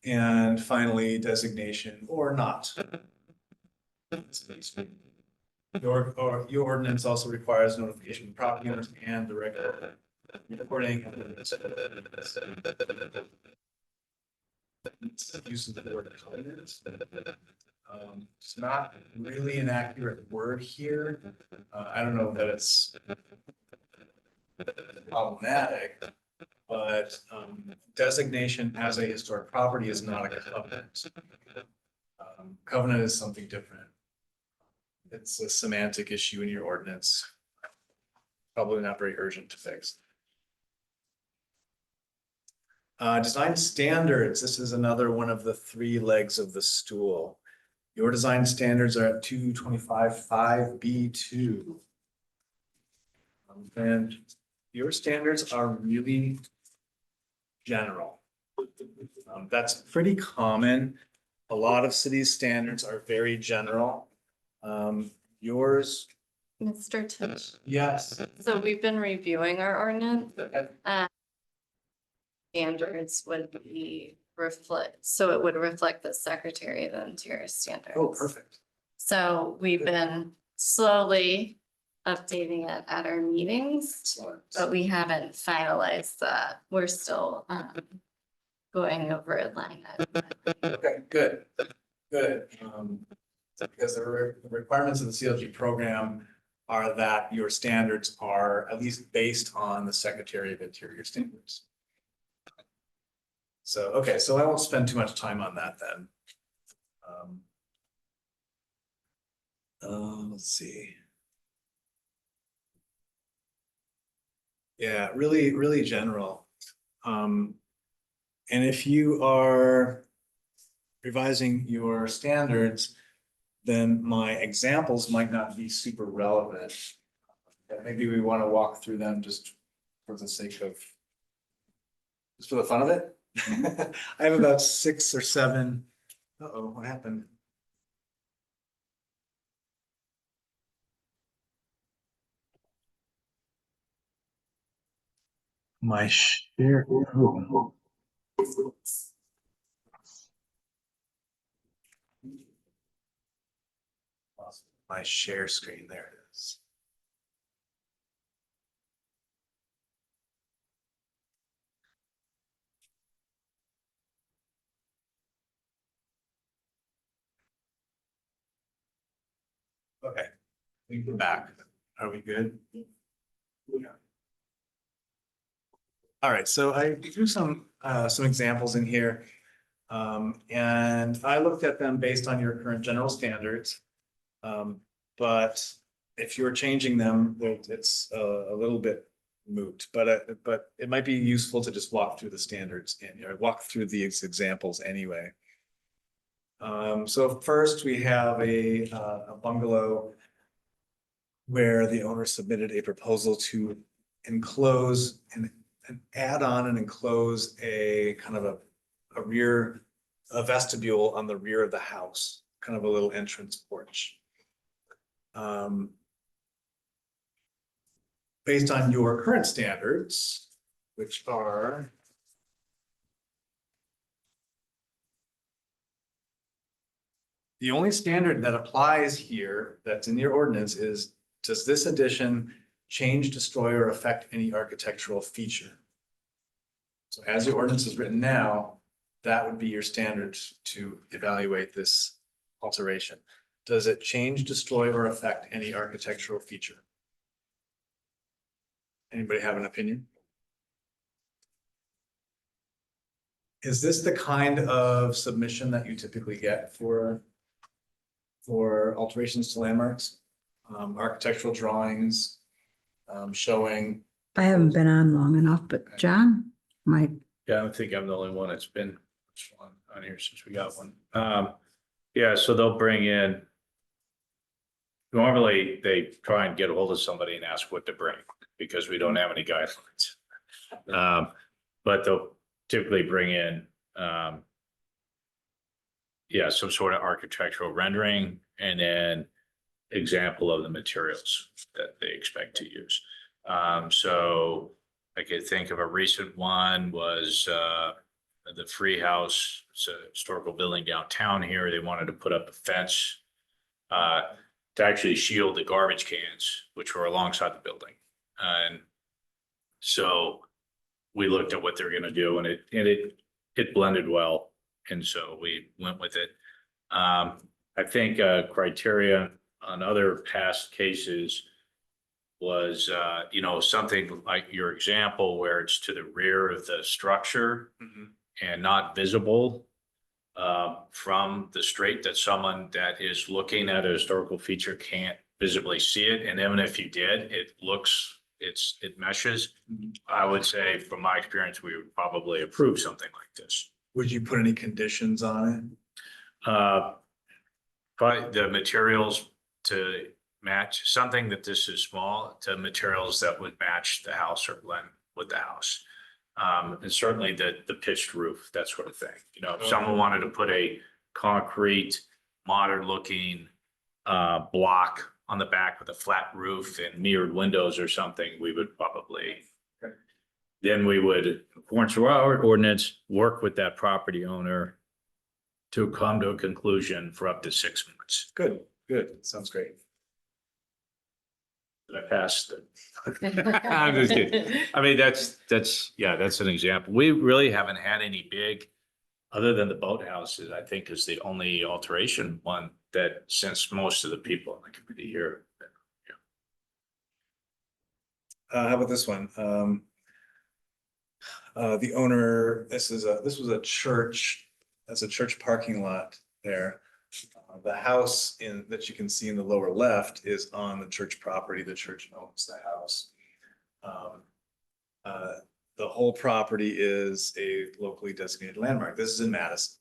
And finally, designation or not. Your ordinance also requires notification of property owners and the record recording. Use of the word covenant. It's not really an accurate word here. I don't know that it's problematic, but designation as a historic property is not a covenant. Covenant is something different. It's a semantic issue in your ordinance. Probably not very urgent to fix. Design standards. This is another one of the 3 legs of the stool. Your design standards are at 225.5B2. And your standards are really general. That's pretty common. A lot of cities' standards are very general. Yours, Mr. Tisch, yes. so we've been reviewing our ordinance. Standards would be so it would reflect the Secretary of the Interior standards. Oh, perfect. So we've been slowly updating it at our meetings, but we haven't finalized that. We're still going over it line item. Okay, good, good. Because the requirements of the CLG program are that your standards are at least based on the Secretary of Interior standards. So, okay, so I won't spend too much time on that then. Let's see. Yeah, really, really general. And if you are revising your standards, then my examples might not be super relevant. Maybe we want to walk through them just for the sake of, just for the fun of it. I have about 6 or 7. Uh-oh, what happened? My share. My share screen, there it is. Okay, we're back. Are we good? Yeah. All right, so I threw some examples in here. And I looked at them based on your current general standards. But if you're changing them, it's a little bit moot, but it might be useful to just walk through the standards and walk through these examples anyway. So first we have a bungalow where the owner submitted a proposal to enclose and add on and enclose a kind of a vestibule on the rear of the house, kind of a little entrance porch. Based on your current standards, which are the only standard that applies here that's in your ordinance is, does this addition change, destroy, or affect any architectural feature? So as your ordinance is written now, that would be your standards to evaluate this alteration. Does it change, destroy, or affect any architectural feature? Anybody have an opinion? Is this the kind of submission that you typically get for alterations to landmarks? Architectural drawings, showing. I haven't been on long enough, but John might. Yeah, I don't think I'm the only one that's been on here since we got one. Yeah, so they'll bring in. Normally, they try and get a hold of somebody and ask what to bring because we don't have any guidelines. But they'll typically bring in, yeah, some sort of architectural rendering and then example of the materials that they expect to use. So I could think of a recent one was the Free House. It's a historical building downtown here. They wanted to put up a fence to actually shield the garbage cans, which were alongside the building. And so we looked at what they're going to do, and it blended well, and so we went with it. I think criteria on other past cases was something like your example where it's to the rear of the structure and not visible from the street, that someone that is looking at a historical feature can't visibly see it. And even if you did, it meshes. I would say from my experience, we would probably approve something like this. Would you put any conditions on it? But the materials to match something that this is small to materials that would match the house or blend with the house. And certainly the pitched roof, that sort of thing. If someone wanted to put a concrete, modern looking block on the back with a flat roof and mirrored windows or something, we would probably, then we would, according to our ordinance, work with that property owner to come to a conclusion for up to 6 months. Good. Sounds great. Did I pass the? I'm just kidding. I mean, that's an example. We really haven't had any big, other than the boathouses, I think is the only alteration one that since most of the people in the committee here. How about this one? The owner, this was a church. That's a church parking lot there. The house that you can see in the lower left is on the church property. The church owns the house. The whole property is a locally designated landmark. This is in Madison.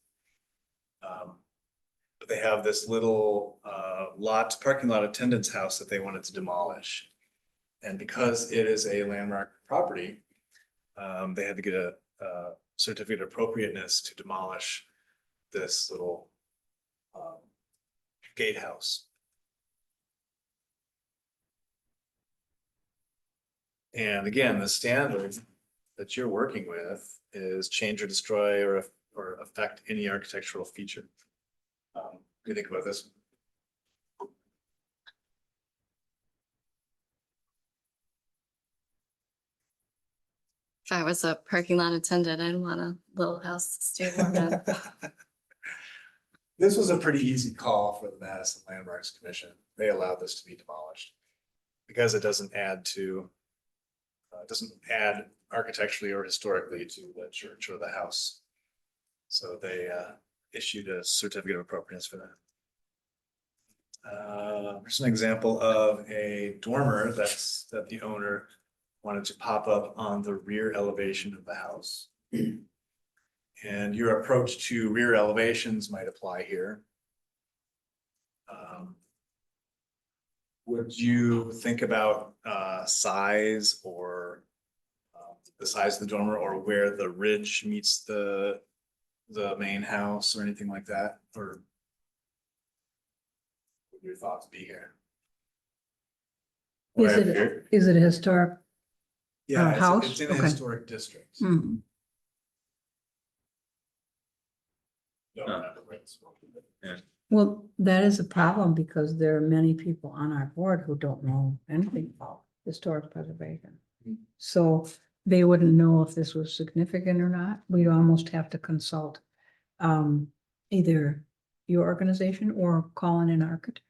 But they have this little parking lot attendance house that they wanted to demolish. And because it is a landmark property, they had to get a certificate of appropriateness to demolish this little gatehouse. And again, the standard that you're working with is change or destroy or affect any architectural feature. What do you think about this? If I was a parking lot attendant, I'd want a little house to stay warm in. This was a pretty easy call for the Madison Landmarks Commission. They allowed this to be demolished because it doesn't add architecturally or historically to the church or the house. So they issued a certificate of appropriateness for that. Here's an example of a dormer that the owner wanted to pop up on the rear elevation of the house. And your approach to rear elevations might apply here. Would you think about size or the size of the dormer or where the ridge meets the main house or anything like that, or what would your thoughts be here? Is it a historic? Yeah, house? it's in a Okay. historic district. Hmm. Don't remember where it's from. Well, that is a problem because there are many people on our board who don't know anything about historic preservation. Hmm. So they wouldn't know if this was significant or not. We'd almost have to consult either your organization or call in an architect.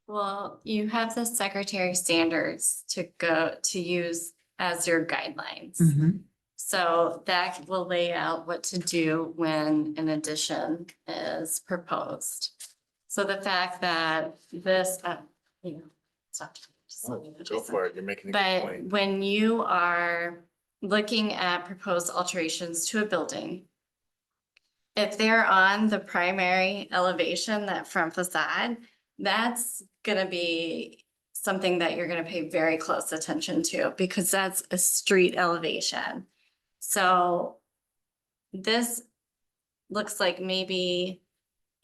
Well, you have the secretary standards to use as your guidelines. Mhm. So that will lay out what to do when an addition is proposed. So the fact that this, you know, it's not. Go for it, you're making a good But point. when you are looking at proposed alterations to a building, if they're on the primary elevation, that front facade, that's gonna be something that you're gonna pay very close attention to because that's a street elevation. So this looks like maybe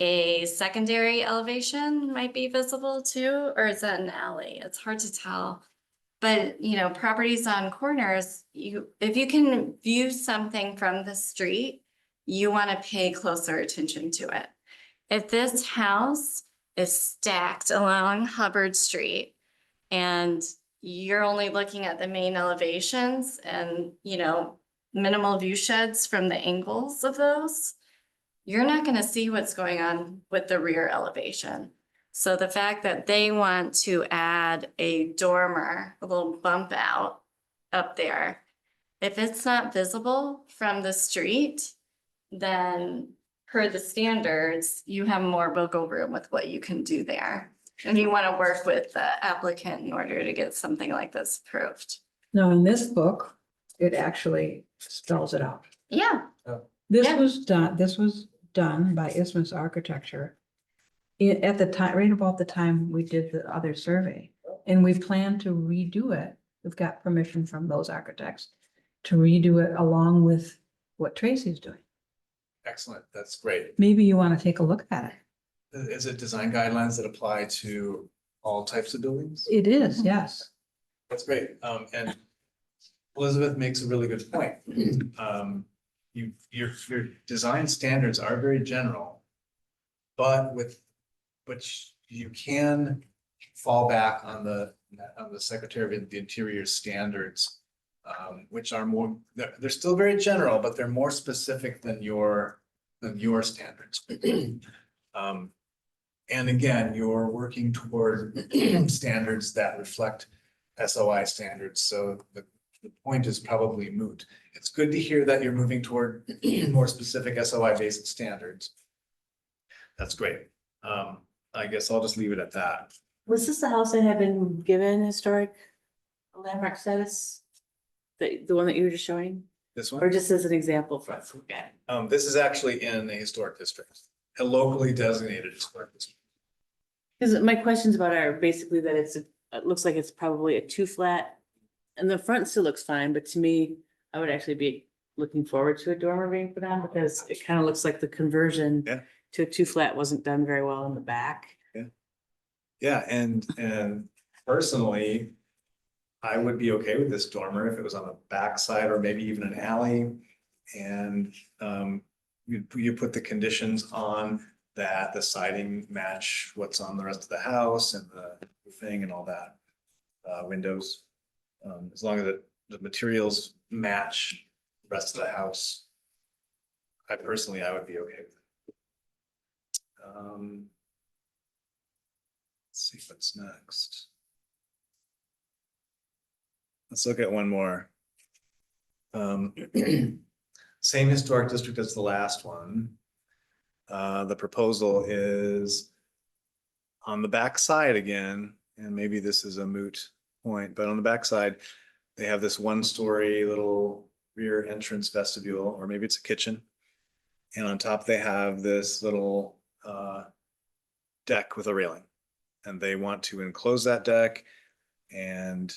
a secondary elevation might be visible too, or is that an alley? It's hard to tell. But, you know, properties on corners, if you can view something from the street, you want to pay closer attention to it. If this house is stacked along Hubbard Street and you're only looking at the main elevations and, you know, minimal view sheds from the angles of those, you're not going to see what's going on with the rear elevation. So the fact that they want to add a dormer, a little bump out up there, if it's not visible from the street, then per the standards, you have more wiggle room with what you can do there. And you want to work with the applicant in order to get something like this approved. Now, in this book, it actually spells it out. Yeah. This Yeah. was done by Isthmus Architecture at the time, right about the time we did the other survey. And we plan to redo it. We've got permission from those architects to redo it along with what Tracy's doing. Excellent, that's great. Maybe you want to take a look at it. Is it design guidelines that apply to all types of buildings? It is, yes. That's great. And Elizabeth makes a really good point. Your design standards are very general. But you can fall back on the Secretary of the Interior standards. Which are more, they're still very general, but they're more specific than your standards. And again, you're working toward standards that reflect SOI standards, so the point is probably moot. It's good to hear that you're moving toward more specific SOI-based standards. That's great. I guess I'll just leave it at that. Was this the house that had been given historic landmark status? The one that you were just showing, This or one, just as an example for us? this is actually in a historic district, a locally designated historic district. Because my questions about it are basically that it looks like it's probably a 2-flat. And the front still looks fine, but to me, I would actually be looking forward to a dormer being put on because it kind of looks like the conversion Yeah. to a 2-flat wasn't done very well in the back. Yeah, and personally, I would be okay with this dormer if it was on the backside or maybe even an alley. And you put the conditions on that, the siding match what's on the rest of the house and the thing and all that. Windows, as long as the materials match the rest of the house. I would be okay with it. Let's see what's next. Let's look at one more. Same historic district as the last one. The proposal is on the back side again, and maybe this is a moot point, but on the back side, they have this 1-story little rear entrance vestibule, or maybe it's a kitchen. And on top, they have this little deck with a railing. And they want to enclose that deck and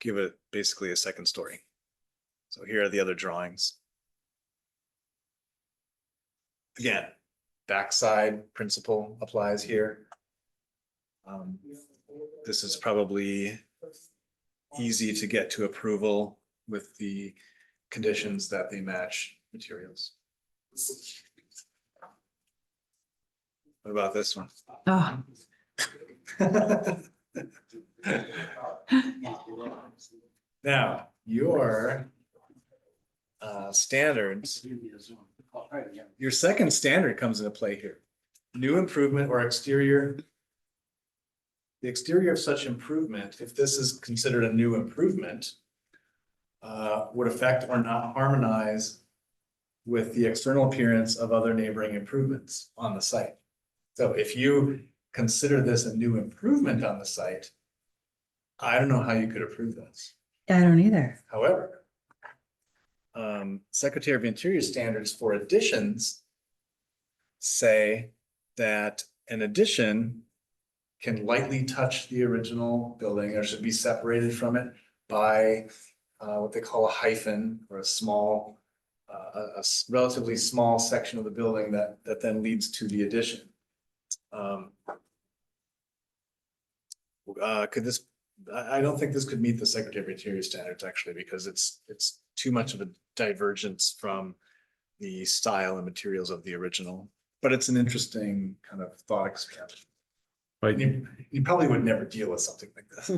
give it basically a second story. So here are the other drawings. Again, backside principle applies here. This is probably easy to get to approval with the conditions that they match materials. What about this one? Oh, Now, your standards, your second standard comes into play here. New improvement or exterior. The exterior of such improvement, if this is considered a new improvement, would affect or not harmonize with the external appearance of other neighboring improvements on the site. So if you consider this a new improvement on the site, I don't know how you could approve this. I don't either. However, Secretary of Interior standards for additions say that an addition can lightly touch the original building or should be separated from it by what they call a hyphen or a small, relatively small section of the building that then leads to the addition. Could this, I don't think this could meet the Secretary of Interior standards actually, because it's too much of a divergence from the style and materials of the original, but it's an interesting kind of thought experiment. But You probably would never deal with something like this.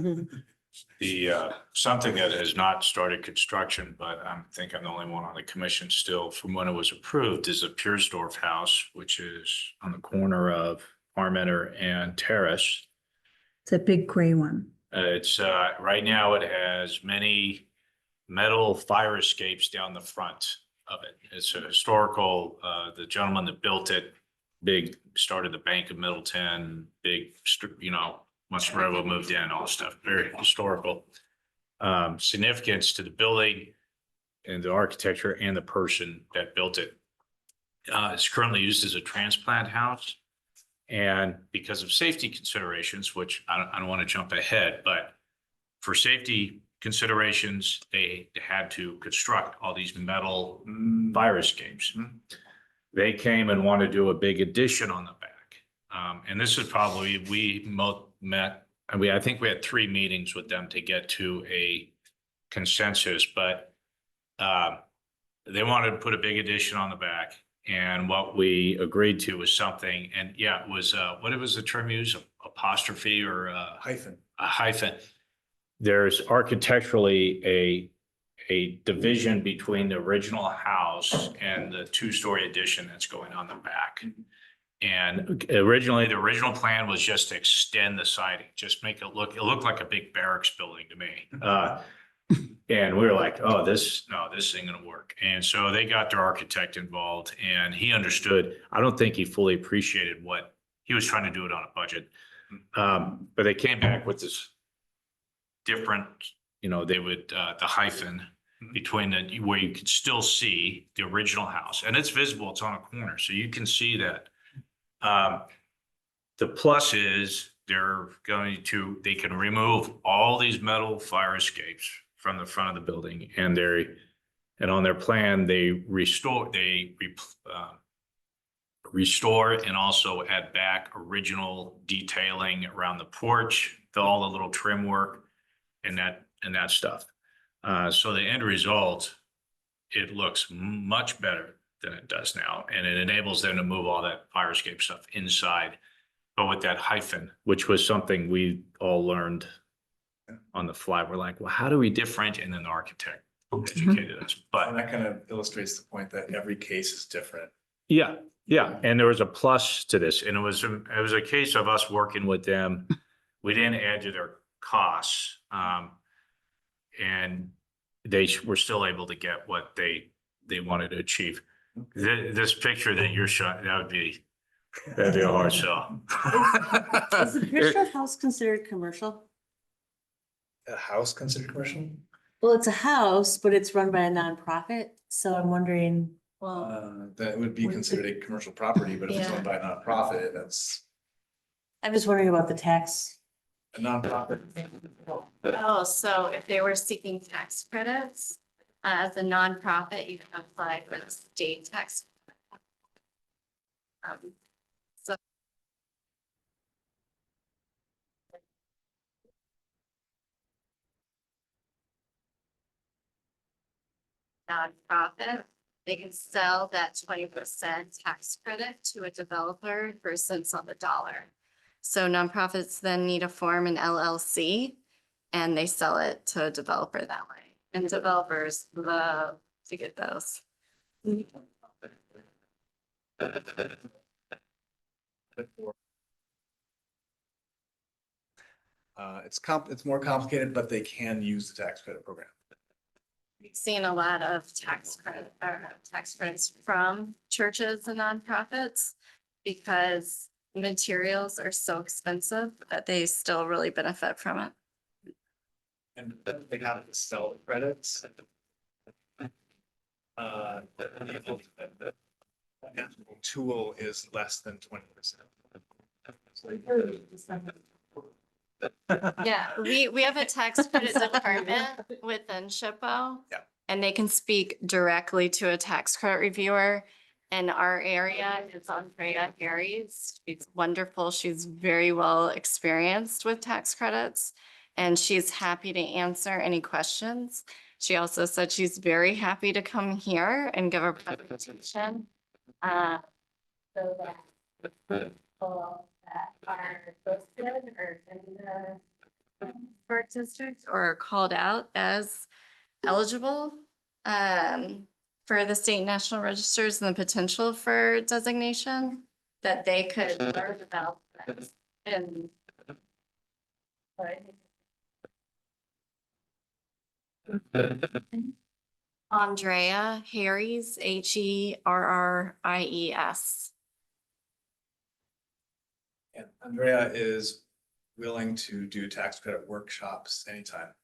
the, something that has not started construction, but I think I'm the only one on the commission still from when it was approved, is a Pursdorf house, which is on the corner of Parmenter and Terrace. It's a big gray one. It's, right now it has many metal fire escapes down the front of it. It's a historical, the gentleman that built it, started the Bank of Middleton, once the railroad moved in, all stuff, very historical. Significance to the building and the architecture and the person that built it. It's currently used as a transplant house. And because of safety considerations, which I don't want to jump ahead, but for safety considerations, they had to construct all these metal fire escapes. They came and wanted to do a big addition on the back. And this is probably, I think we had 3 meetings with them to get to a consensus, but they wanted to put a big addition on the back. And what we agreed to was something, and yeah, it was, what was the term used? Apostrophe or Hyphen. a hyphen. There's architecturally a division between the original house and the 2-story addition that's going on the back. And originally, the original plan was just to extend the siding, just make it looked like a big barracks building to me. And we were like, oh, this ain't gonna work. And so they got their architect involved and he understood. I don't think he fully appreciated what he was trying to do it on a budget. But they came back with this different, they would, the hyphen between where you could still see the original house and it's visible, it's on a corner. So you can see that. The plus is they can remove all these metal fire escapes from the front of the building and on their plan, they restore and also add back original detailing around the porch, all the little trim work and that stuff. So the end result, it looks much better than it does now. And it enables them to move all that fire escape stuff inside, but with that hyphen, which was something we all learned on the fly. We're like, well, how do we differentiate? And then the architect educated us. And But that kind of illustrates the point that every case is different. yeah. And there was a plus to this. And it was a case of us working with them. We didn't add to their costs. And they were still able to get what they wanted to achieve. This picture that you're showing, that'd be a hard sell. Is the Pursdorf house considered commercial? A house considered commercial? Well, it's a house, but it's run by a nonprofit, so I'm wondering, well, That would be considered a commercial property, but if it's Yeah. owned by a nonprofit, that's. I'm just wondering about the tax A nonprofit. Oh, so if they were seeking tax credits, as a nonprofit, you can apply for the state tax. So. Nonprofit, they can sell that 20% tax credit to a developer for cents on the dollar. So nonprofits then need to form an LLC and they sell it to a developer that way. And developers love to get those. It's more complicated, but they can use the tax credit program. We've seen a lot of tax credits from churches and nonprofits because materials are so expensive that they still really benefit from it. And they have to sell the credits. The actual tool is less than 20%. Yeah, we have a tax credit department within SHPO. Yeah. And they can speak directly to a tax credit reviewer. In our area, it's Andrea Harris. She's wonderful. She's very well experienced with tax credits. And she's happy to answer any questions. She also said she's very happy to come here and give a presentation. So that people that are listed or in the Park District or are called out as eligible for the state national registers and the potential for designation, that they could learn about that. And Andrea Harries, Herries. And Andrea is willing to do tax credit workshops anytime.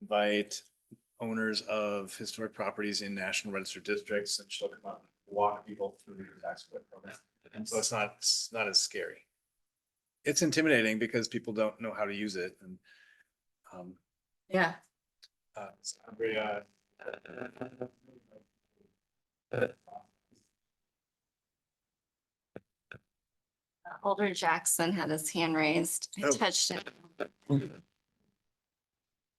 Invite owners of historic properties in National Register districts, and she'll come up and walk people through the tax credit program. And so it's not as scary. It's intimidating because people don't know how to use it, and Yeah. so Andrea. Alder Jackson had his hand raised. I Oh. touched it.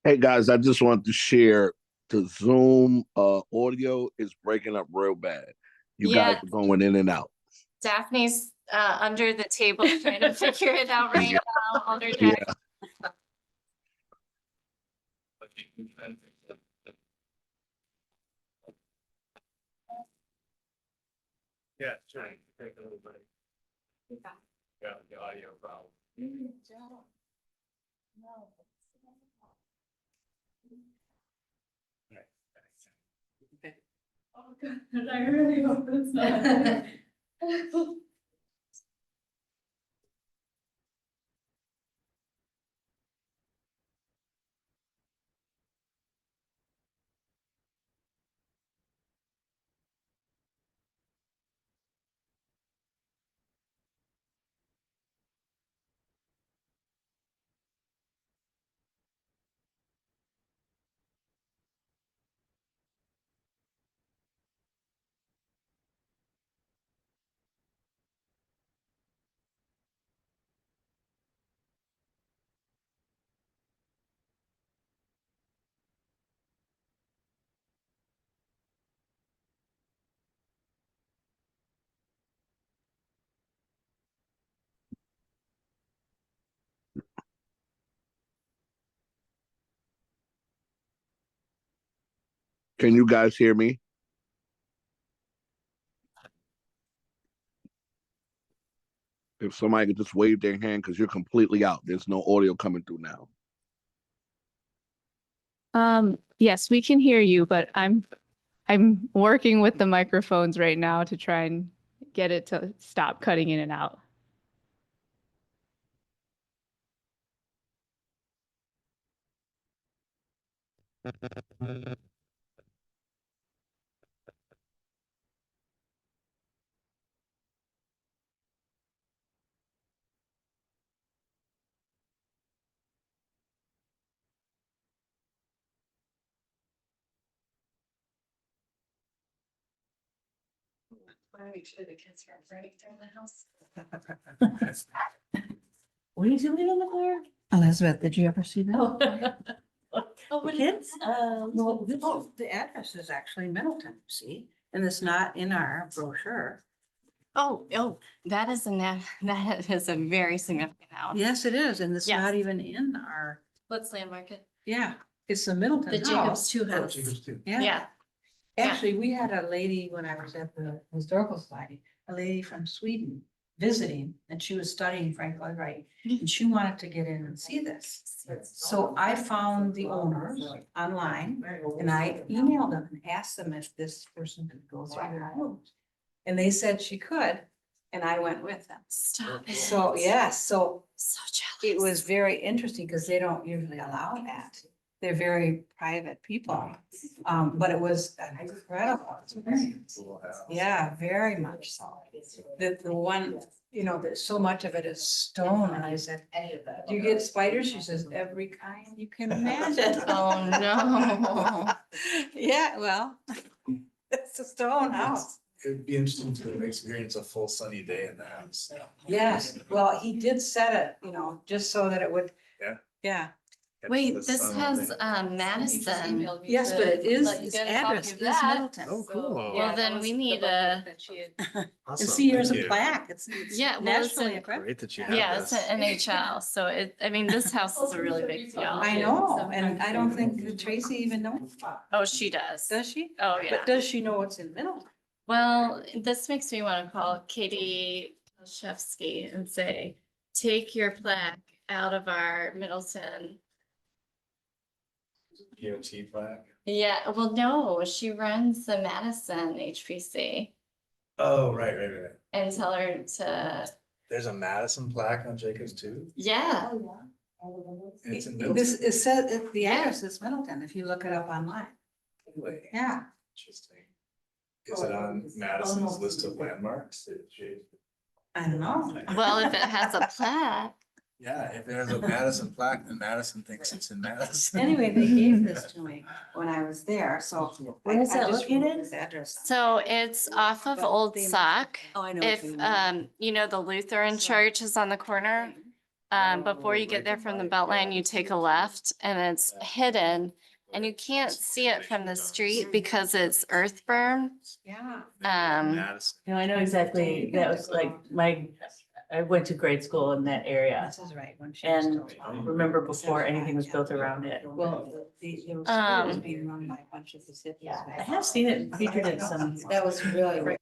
Hey guys, I just wanted to share the Zoom audio is breaking up real bad. You guys Yeah. are going in and out. Daphne's under the table trying to figure it out right Yeah. now. Alder Yeah. Jackson. Yeah, sure. Take a little break. Yeah, the audio problem. Oh, God, I really hope it's not. Can you guys hear me? If somebody could just wave their hand because you're completely out. There's no audio coming through now. Yes, we can hear you, but I'm working with the microphones right now to try and get it to stop cutting in and out. want to make sure the kids are ready during the house. What are you doing in the car? Elizabeth, did you ever see that? Oh, what kids? Well, the address is actually Middleton, see, and it's not in our brochure. Oh, that is that is a very significant house. Yes, it is, and it's Yes. not even in our, Let's landmark it. yeah, it's the Middleton The Jacobs house. 2 Oh, house. Jacobs too. Yeah, Yeah, actually, we had a lady when I was at the Historical Society, a lady from Sweden visiting, and she was studying Frank Lloyd Wright, and she wanted to get in and see this. So I found the owners online, and I emailed them and asked them if this person could go through their homes. And they said she could, and I went with them. Stop it. So, yeah, so So jealous. it was very interesting because they don't usually allow that. They're very private people. But it was an incredible experience. Yeah, very much so. The one, you know, there's so much of it is stone, and I said, do you get spiders? She says, every kind you can imagine. Oh, no. Yeah, well, it's a stone house. It'd be interesting to experience a full sunny day in the house. Yes, well, he did set it, you know, just so that it would. Yeah. Yeah, Wait, The this sun has on Madison. yes, but it is, Let you its get a copy address of is that. Middleton. Oh, cool. Yeah, Well, that then was we the need book a- that she had- And Awesome. see, here's a Thank you. plaque, it's Yeah, well, it's nationally an- accredited. Great that you have Yeah, it's this. an NHL, so I mean, this house is a really big deal. I know, and I don't think Tracy even knows. Oh, she does. Does she? Oh, yeah. But does she know what's in Middleton? Well, this makes me want to call Katie Olszewski and say, take your plaque out of our Middleton. DOT flag. Yeah, well, no, she runs the Madison HPC Oh, right. and tell her to, There's a Madison plaque on Jacobs too. yeah. It's in This, Middleton. it says, the address is Middleton, if you look it up online. Really Yeah. interesting. Is it on Madison's list of landmarks? I don't know. Well, if it has a plaque, Yeah, if there's a Madison plaque, then Madison thinks it's in Madison. Anyway, they gave this to me when I was there, so. Where is I that just wrote located? this address. so it's off of Old Sock. Oh, I know. If, you know, the Lutheran church is on the corner, before you get there from the Beltline, you take a left and it's hidden. And you can't see it from the street because it's earth berm. Yeah. Madison. No, I know exactly. That was like I went to grade school in that area. This is right. When she was And still- remember before anything was built around it. Well, the was Um, being run by a bunch of the cities. Yeah, I have seen it featured in some. That was really.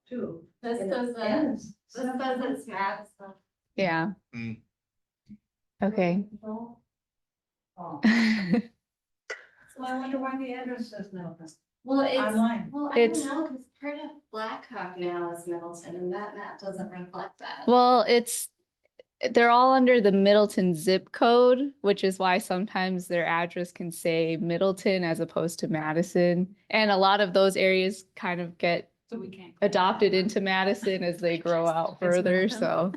Too. This says it's Madison. Yeah. Mm. Okay. So I wonder why the address says Middleton Well, it's, online. well, I It's- don't know, because part of Blackhawk now is Middleton and that map doesn't reflect that. Well, they're all under the Middleton zip code, which is why sometimes their address can say Middleton as opposed to Madison. And a lot of those areas kind of get So we can't. adopted into Madison as they grow out further. So,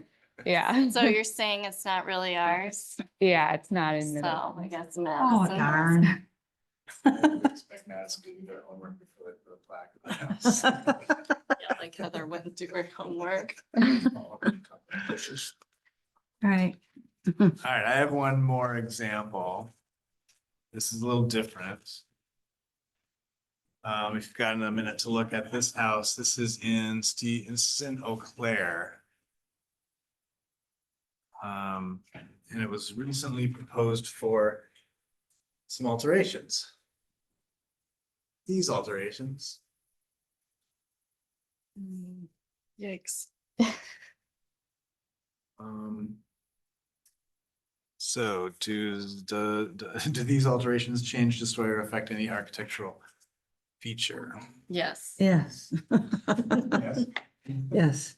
yeah. So you're saying it's not really ours? Yeah, it's not in So Middleton. I guess Oh, Madison. darn. Expect Madison to do their homework before they put a plaque in the house. Yeah, like Heather wouldn't do her homework. Right. All right, I have one more example. This is a little different. If you've gotten a minute to look at this house, this is in Eau Claire. and it was recently proposed for some alterations. These alterations. Yikes. So do these alterations change, destroy, or affect any architectural feature? Yes. Yes. Yes. Yes.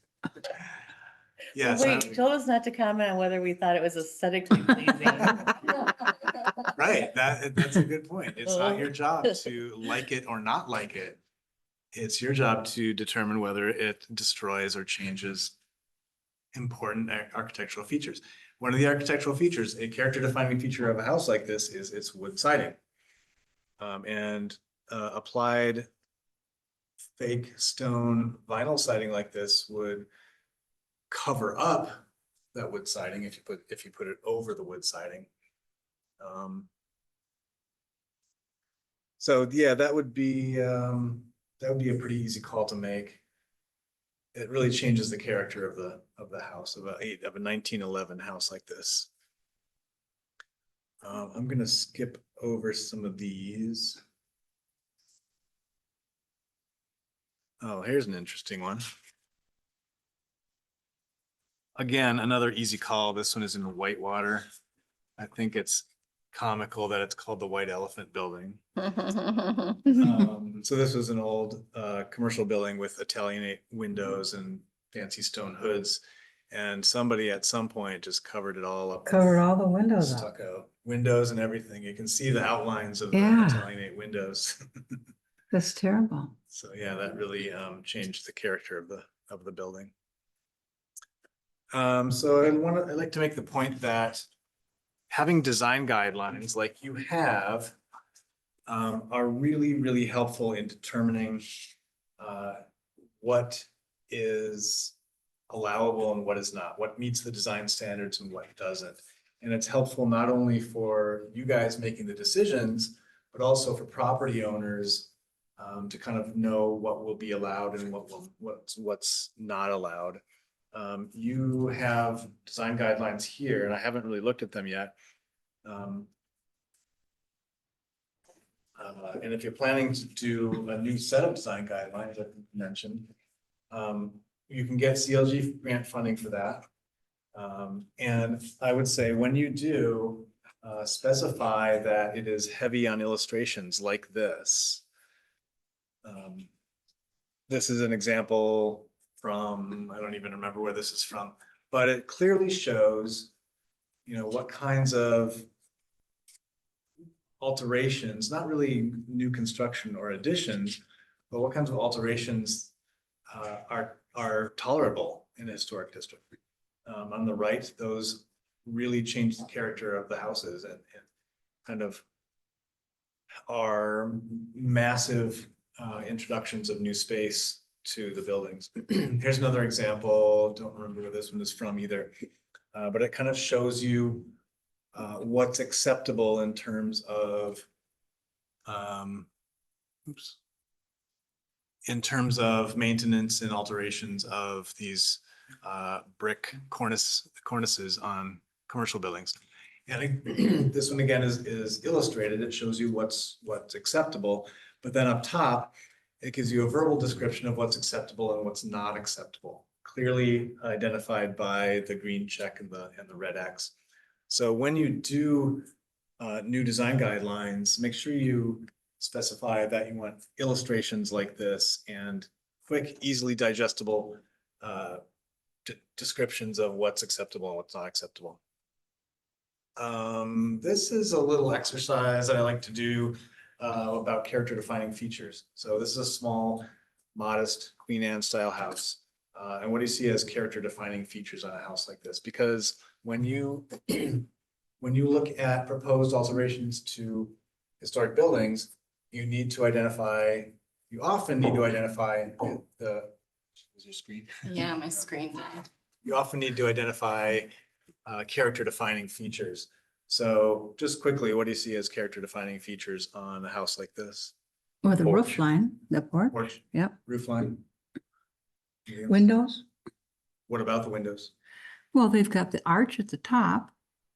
Yes. Wait, you told us not to comment on whether we thought it was aesthetically pleasing. Right, that's a good point. It's not your job to like it or not like it. It's your job to determine whether it destroys or changes important architectural features. One of the architectural features, a character defining feature of a house like this is its wood siding. Applied fake stone vinyl siding like this would cover up that wood siding if you put it over the wood siding. So yeah, that would be a pretty easy call to make. It really changes the character of the house, of a 1911 house like this. I'm gonna skip over some of these. Oh, here's an interesting one. Again, another easy call. This one is in Whitewater. I think it's comical that it's called the White Elephant Building. So this was an old commercial building with Italianate windows and fancy stone hoods. And somebody at some point just covered it all up. Covered all the windows up. Stucco, windows and everything. You can see the outlines of the Yeah. Italianate windows. That's terrible. So yeah, that really changed the character of the building. So I'd like to make the point that having design guidelines like you have are really, really helpful in determining what is allowable and what is not, what meets the design standards and what doesn't. And it's helpful not only for you guys making the decisions, but also for property owners to kind of know what will be allowed and what's not allowed. You have design guidelines here, and I haven't really looked at them yet. And if you're planning to do a new set of design guidelines, like you mentioned, you can get CLG grant funding for that. And I would say when you do, specify that it is heavy on illustrations like this. This is an example from, I don't even remember where this is from, but it clearly shows, what kinds of alterations, not really new construction or additions, but what kinds of alterations are tolerable in a historic district. On the right, those really change the character of the houses and kind of are massive introductions of new space to the buildings. Here's another example. Don't remember where this one is from either, but it kind of shows you what's acceptable in terms of maintenance and alterations of these brick cornices on commercial buildings. And this one again is illustrated. It shows you what's acceptable, but then up top, it gives you a verbal description of what's acceptable and what's not acceptable, clearly identified by the green check and the red X. So when you do new design guidelines, make sure you specify that you want illustrations like this and quick, easily digestible descriptions of what's acceptable and what's not acceptable. This is a little exercise that I like to do about character defining features. So this is a small, modest Queen Anne style house. And what do you see as character defining features on a house like this? Because when you look at proposed alterations to historic buildings, you often need to identify is your screen? Yeah, my screen died. You often need to identify character defining features. So just quickly, what do you see as character defining features on a house like this? Or the roof Porch. line, the porch. Porch, Yep. roof line? Windows. What about the windows? Well, they've got the arch at the top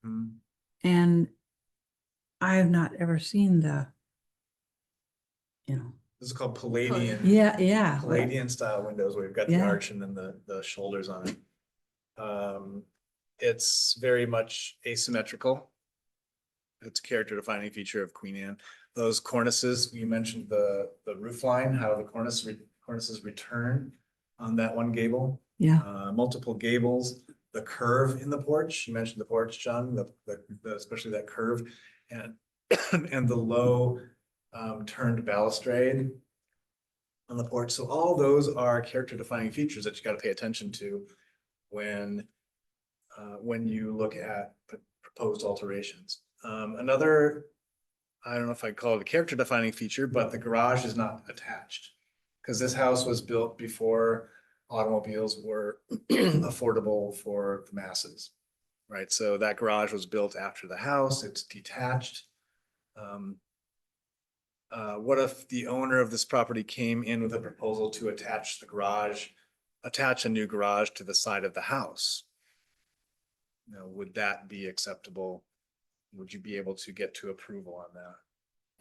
Mhm. And I have not ever seen the, you know, This is called Palladian. yeah. Palladian style windows where you've got the Yeah. arch and then the shoulders on it. It's very much asymmetrical. It's a character defining feature of Queen Anne. Those cornices, you mentioned the roof line, how the cornices return on that one gable. Yeah, Multiple gables, the curve in the porch, you mentioned the porch, John, especially that curve and and the low turned balustrade on the porch. So all those are character defining features that you got to pay attention to when you look at proposed alterations. Another, I don't know if I'd call it a character defining feature, but the garage is not attached. Because this house was built before automobiles were affordable for the masses, right? So that garage was built after the house, it's detached. What if the owner of this property came in with a proposal to attach a new garage to the side of the house? Would that be acceptable? Would you be able to get to approval on that?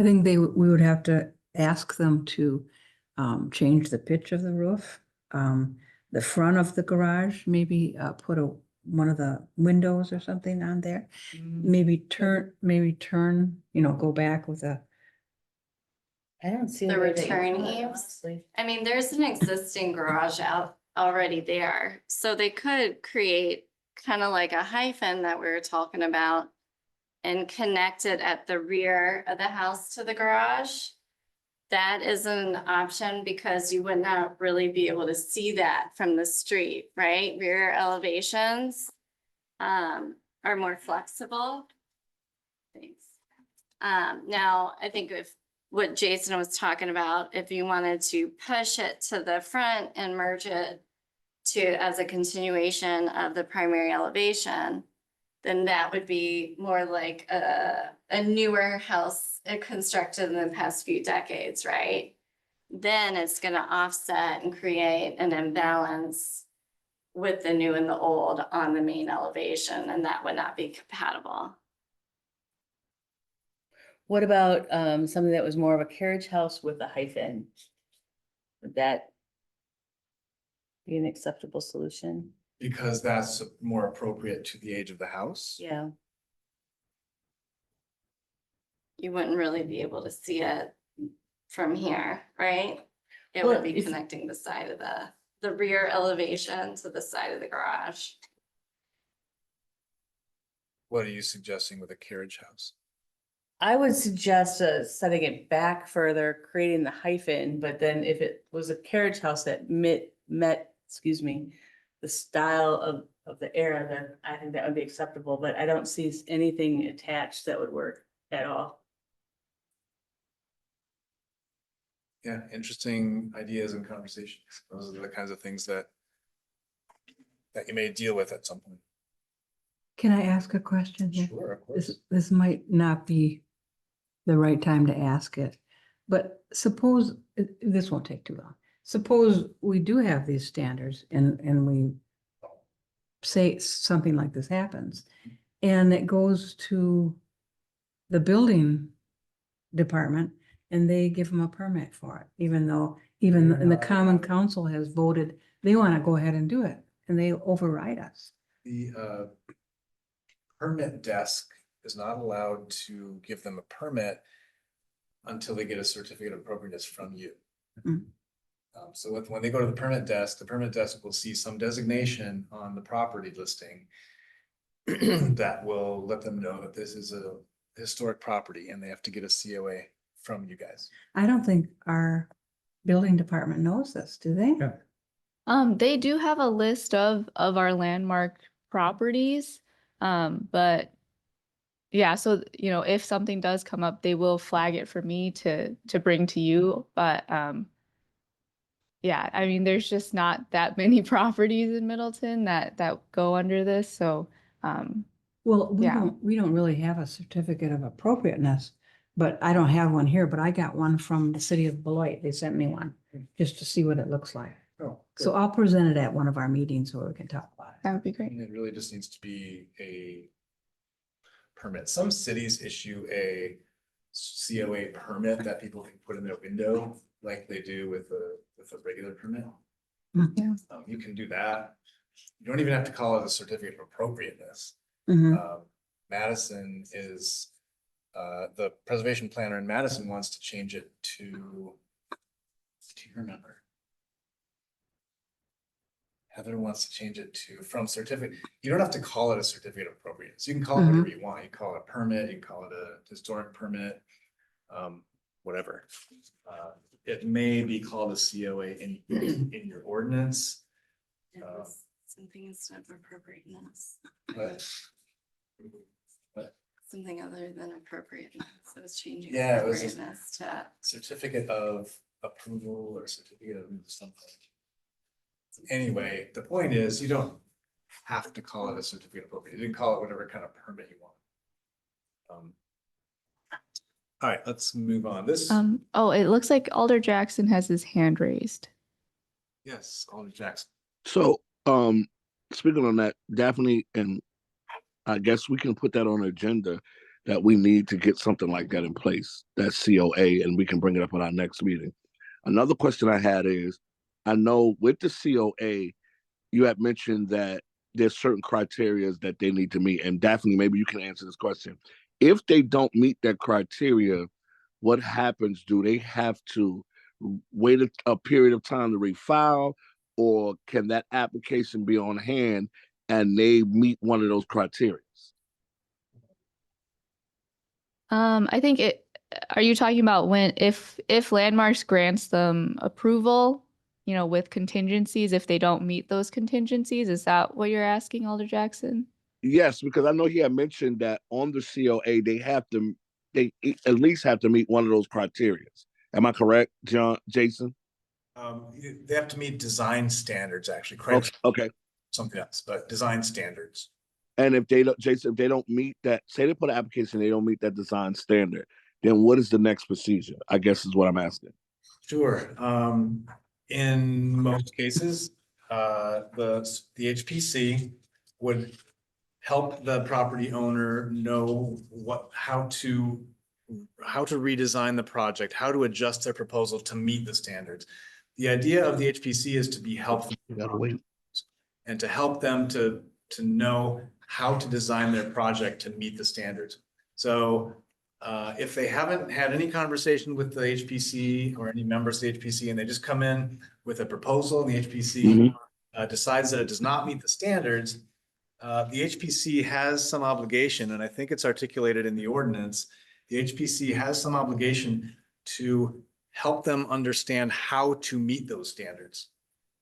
I think we would have to ask them to change the pitch of the roof. The front of the garage, maybe put one of the windows or something on there. Maybe turn, go back with a, I don't see. a The way that you return could, eaves? honestly. I mean, there's an existing garage out already there, so they could create kind of like a hyphen that we were talking about and connect it at the rear of the house to the garage. That is an option because you would not really be able to see that from the street, right? Rear elevations are more flexible. Thanks. Now, I think if what Jason was talking about, if you wanted to push it to the front and merge it as a continuation of the primary elevation, then that would be more like a newer house constructed in the past few decades, right? Then it's gonna offset and create an imbalance with the new and the old on the main elevation, and that would not be compatible. What about something that was more of a carriage house with a hyphen? Would that be an acceptable solution? Because that's more appropriate to the age of the house. Yeah. You wouldn't really be able to see it from here, right? It Well, would be if- connecting the side of the rear elevation to the side of the garage. What are you suggesting with a carriage house? I would suggest setting it back further, creating the hyphen, but then if it was a carriage house that met, the style of the era, then I think that would be acceptable, but I don't see anything attached that would work at all. Yeah, interesting ideas and conversations. Those are the kinds of things that you may deal with at some point. can I ask a question here? Sure, of course. This might not be the right time to ask it, but suppose, this won't take too long. Suppose we do have these standards and we say something like this happens and it goes to the building department and they give them a permit for it, even the common council has voted, they want to go ahead and do it and they override us. The permit desk is not allowed to give them a permit until they get a certificate of appropriateness from you. Mm. So when they go to the permit desk will see some designation on the property listing that will let them know that this is a historic property and they have to get a COA from you guys. I don't think our building department knows this, do they? Yeah. They do have a list of our landmark properties, but yeah, so if something does come up, they will flag it for me to bring to you, but yeah, I mean, there's just not that many properties in Middleton that go under this, so Well, Yeah. we don't really have a certificate of appropriateness, but I don't have one here, but I got one from the city of Beloit. They sent me one just to see what it looks like. Oh, So I'll present it at one of our meetings where we can talk about that it. would be great. And it really just needs to be a permit. Some cities issue a COA permit that people can put in their window like they do with a regular permit. Mm. You can do that. You don't even have to call it a certificate of appropriateness. Mhm. Madison is, the preservation planner in Madison wants to change it to, do you remember? Heather wants to change it to from certificate. You don't have to call it a certificate of appropriateness. You can call it whatever you want. You can call it a permit, you can call it a historic permit, whatever. It may be called a COA in your ordinance. Something instead of appropriateness, But something other than appropriateness. It was changing Yeah, it was- appropriateness to. certificate of approval or certificate of something. Anyway, the point is, you don't have to call it a certificate of appropriate. You can call it whatever kind of permit you want. All right, let's move on. This, Oh, it looks like Alder Jackson has his hand raised. yes, Alder Jackson. So, speaking on that, Daphne, and I guess we can put that on the agenda that we need to get something like that in place, that COA, and we can bring it up at our next meeting. Another question I had is, I know with the COA, you had mentioned that there's certain criteria that they need to meet, and Daphne, maybe you can answer this question. If they don't meet that criteria, what happens? Do they have to wait a period of time to refile, or can that application be on hand and they meet one of those criteria? I think are you talking about if Landmarks grants them approval, with contingencies, if they don't meet those contingencies? Is that what you're asking, Alder Jackson? Yes, because I know he had mentioned that on the COA, they at least have to meet one of those criteria. Am I correct, Jason? They have to meet design standards, actually. Okay. Something else, but design standards. And if they don't, Jason, if they don't meet that, say they put an application, they don't meet that design standard, then what is the next procedure? I guess is what I'm asking. Sure. In most cases, the HPC would help the property owner know how to redesign the project, how to adjust their proposal to meet the standards. The idea of the HPC is to be helpful. You gotta wait. And to help them to know how to design their project to meet the standards. So if they haven't had any conversation with the HPC or any members of the HPC, and they just come in with a proposal and the HPC decides that it does not meet the standards, the HPC has some obligation, and I think it's articulated in the ordinance. The HPC has some obligation to help them understand how to meet those standards.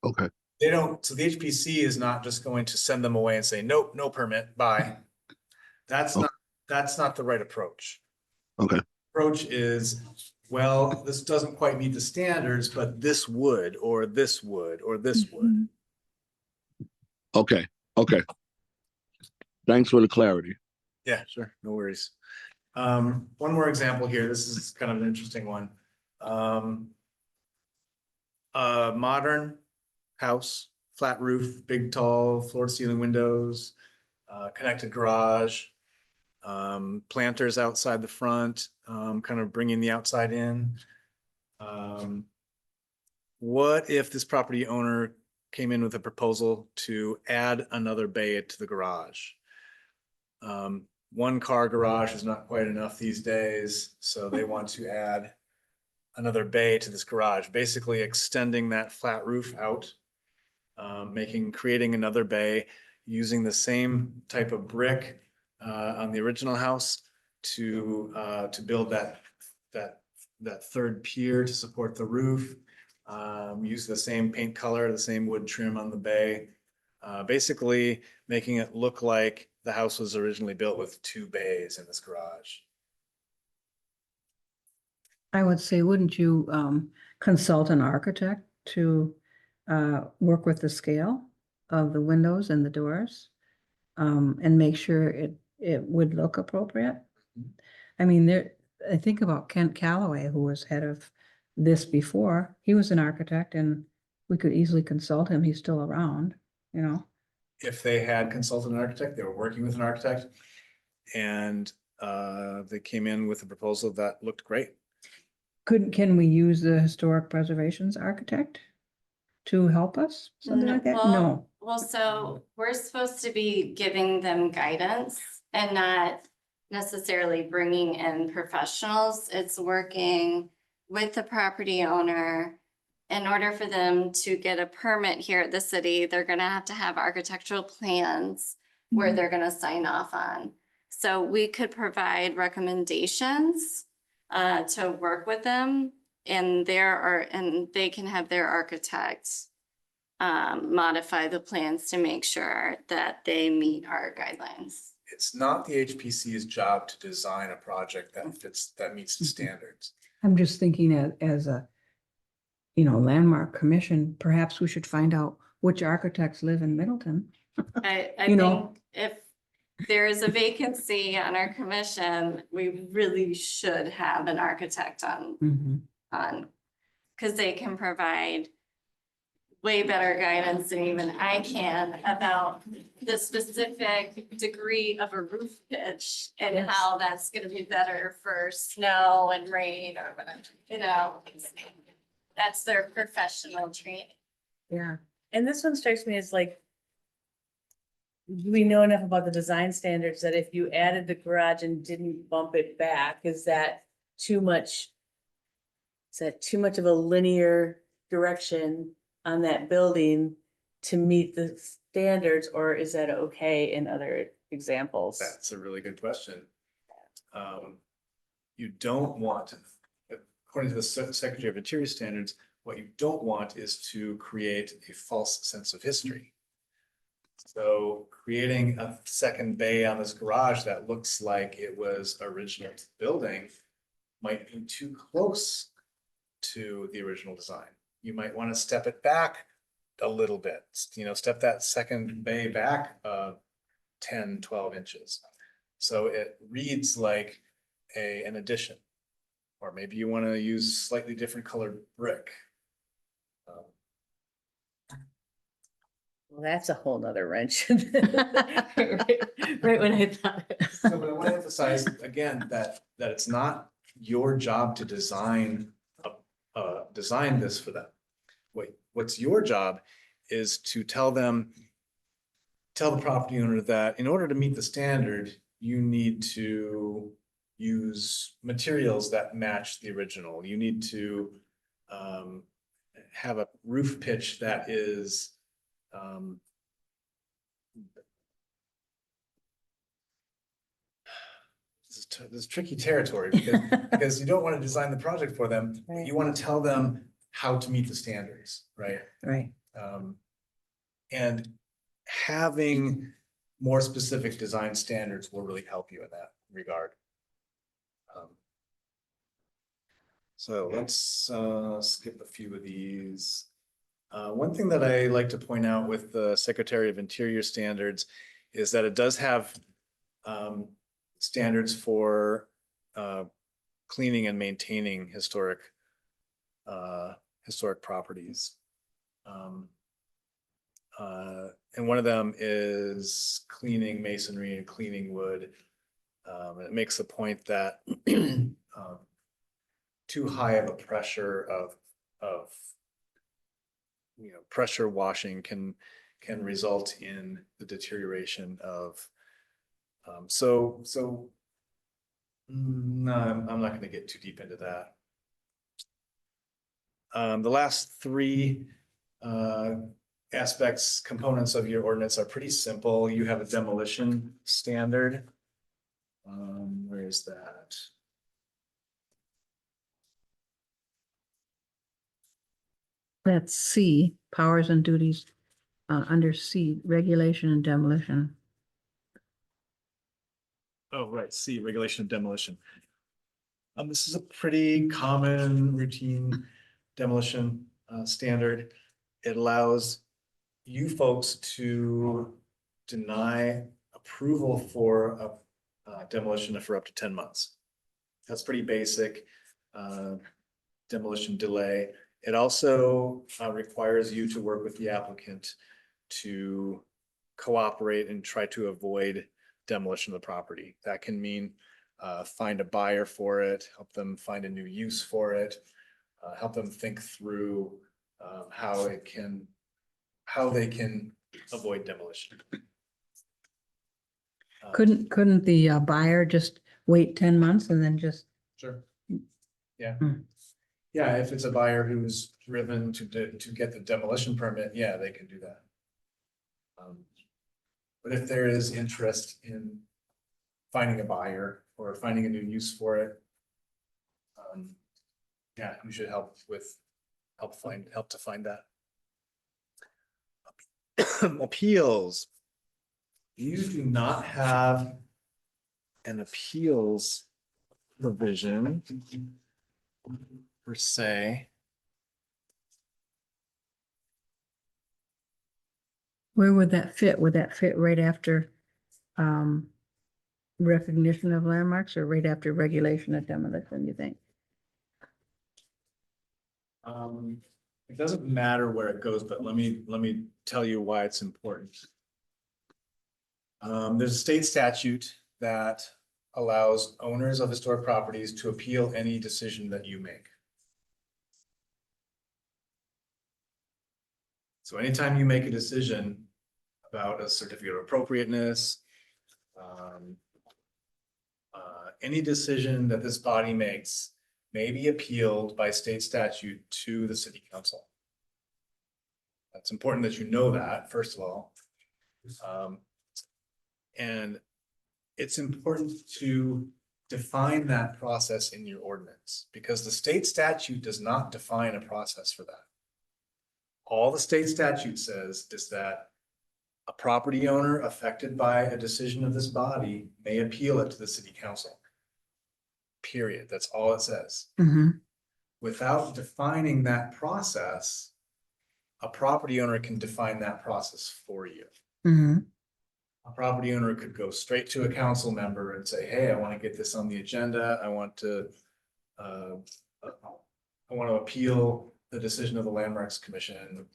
Okay. They don't, so the HPC is not just going to send them away and say, nope, no permit, bye. That's not the right approach. Okay. Approach is, well, this doesn't quite meet the standards, but this would, or this would, or this would. Okay. Thanks for the clarity. Yeah, sure, no worries. One more example here. This is kind of an interesting one. Modern house, flat roof, big, tall, floor to ceiling windows, connected garage, planters outside the front, kind of bringing the outside in. What if this property owner came in with a proposal to add another bay to the garage? One car garage is not quite enough these days, so they want to add another bay to this garage, basically extending that flat roof out, creating another bay using the same type of brick on the original house to build that third pier to support the roof. Use the same paint color, the same wood trim on the bay, basically making it look like the house was originally built with two bays in this garage. I would say, wouldn't you consult an architect to work with the scale of the windows and the doors and make sure it would look appropriate? I mean, I think about Kent Calloway, who was head of this before. He was an architect, and we could easily consult him. He's still around, If they had consulted an architect, they were working with an architect. And they came in with a proposal that looked great. Can we use the historic preservations architect to help us? Something like that? No. Well, so we're supposed to be giving them guidance and not necessarily bringing in professionals. It's working with the property owner. In order for them to get a permit here at the city, they're gonna have architectural plans where they're gonna sign off on. So we could provide recommendations to work with them, and they can have their architects modify the plans to make sure that they meet our guidelines. It's not the HPC's job to design a project that meets the standards. I'm just thinking as a, landmark commission, perhaps we should find out which architects live in Middleton. I You know. think if there is a vacancy on our commission, we really should have an architect on, because they can provide way better guidance than even I can about the specific degree of a roof pitch and Yes. how that's gonna be better for snow and rain or whatever, that's their professional training. Yeah. And this one strikes me as like, we know enough about the design standards that if you added the garage and didn't bump it back, is that too much? Is that too much of a linear direction on that building to meet the standards, or is that okay in other examples? That's a really good question. You don't want, according to the Secretary of Interior standards, what you don't want is to create a false sense of history. So creating a second bay on this garage that looks like it was original to the building might be too close to the original design. You might want to step it back a little bit, step that second bay back 10, 12 inches. So it reads like an addition, or maybe you want to use slightly different colored brick. Well, that's a whole nother wrench. Right when I thought it. So but I want to emphasize again that it's not your job to design this for them. What's your job is to tell the property owner that in order to meet the standard, you need to use materials that match the original. You need to have a roof pitch that is this is tricky territory because you don't want to design the project for them. Right. You want to tell them how to meet the standards, right? Right. And having more specific design standards will really help you in that regard. So let's skip a few of these. One thing that I like to point out with the Secretary of Interior standards is that it does have standards for cleaning and maintaining historic properties. And one of them is cleaning masonry and cleaning wood. It makes the point that too high of a pressure of pressure washing can result in the deterioration of no, I'm not going to get too deep into that. The last three components of your ordinance are pretty simple. You have a demolition standard. Where is that? That's C, powers and duties, under C, regulation and demolition. Oh, right, C, regulation of demolition. This is a pretty common routine demolition standard. It allows you folks to deny approval for a demolition for up to 10 months. That's pretty basic demolition delay. It also requires you to work with the applicant to cooperate and try to avoid demolition of the property. That can mean find a buyer for it, help them find a new use for it, help them think through how they can avoid demolition. Couldn't the buyer just wait 10 months and then just, Sure. Yeah. Hmm. Yeah, if it's a buyer who's driven to get the demolition permit, yeah, they can do that. But if there is interest in finding a buyer or finding a new use for it, yeah, we should help to find that. Appeals. You do not have an appeals provision per se. where would that fit? Would that fit right after recognition of landmarks or right after regulation of demolition, you think? It doesn't matter where it goes, but let me tell you why it's important. There's a state statute that allows owners of historic properties to appeal any decision that you make. So anytime you make a decision about a certificate of appropriateness, any decision that this body makes may be appealed by state statute to the city council. That's important that you know that, first of all. And it's important to define that process in your ordinance, because the state statute does not define a process for that. All the state statute says is that a property owner affected by a decision of this body may appeal it to the city council. Period. That's all it says. Mm-hmm. Without defining that process, a property owner can define that process for you. Mm-hmm. A property owner could go straight to a council member and say, hey, I want to get this on the agenda. I want to appeal the decision of the Landmarks Commission.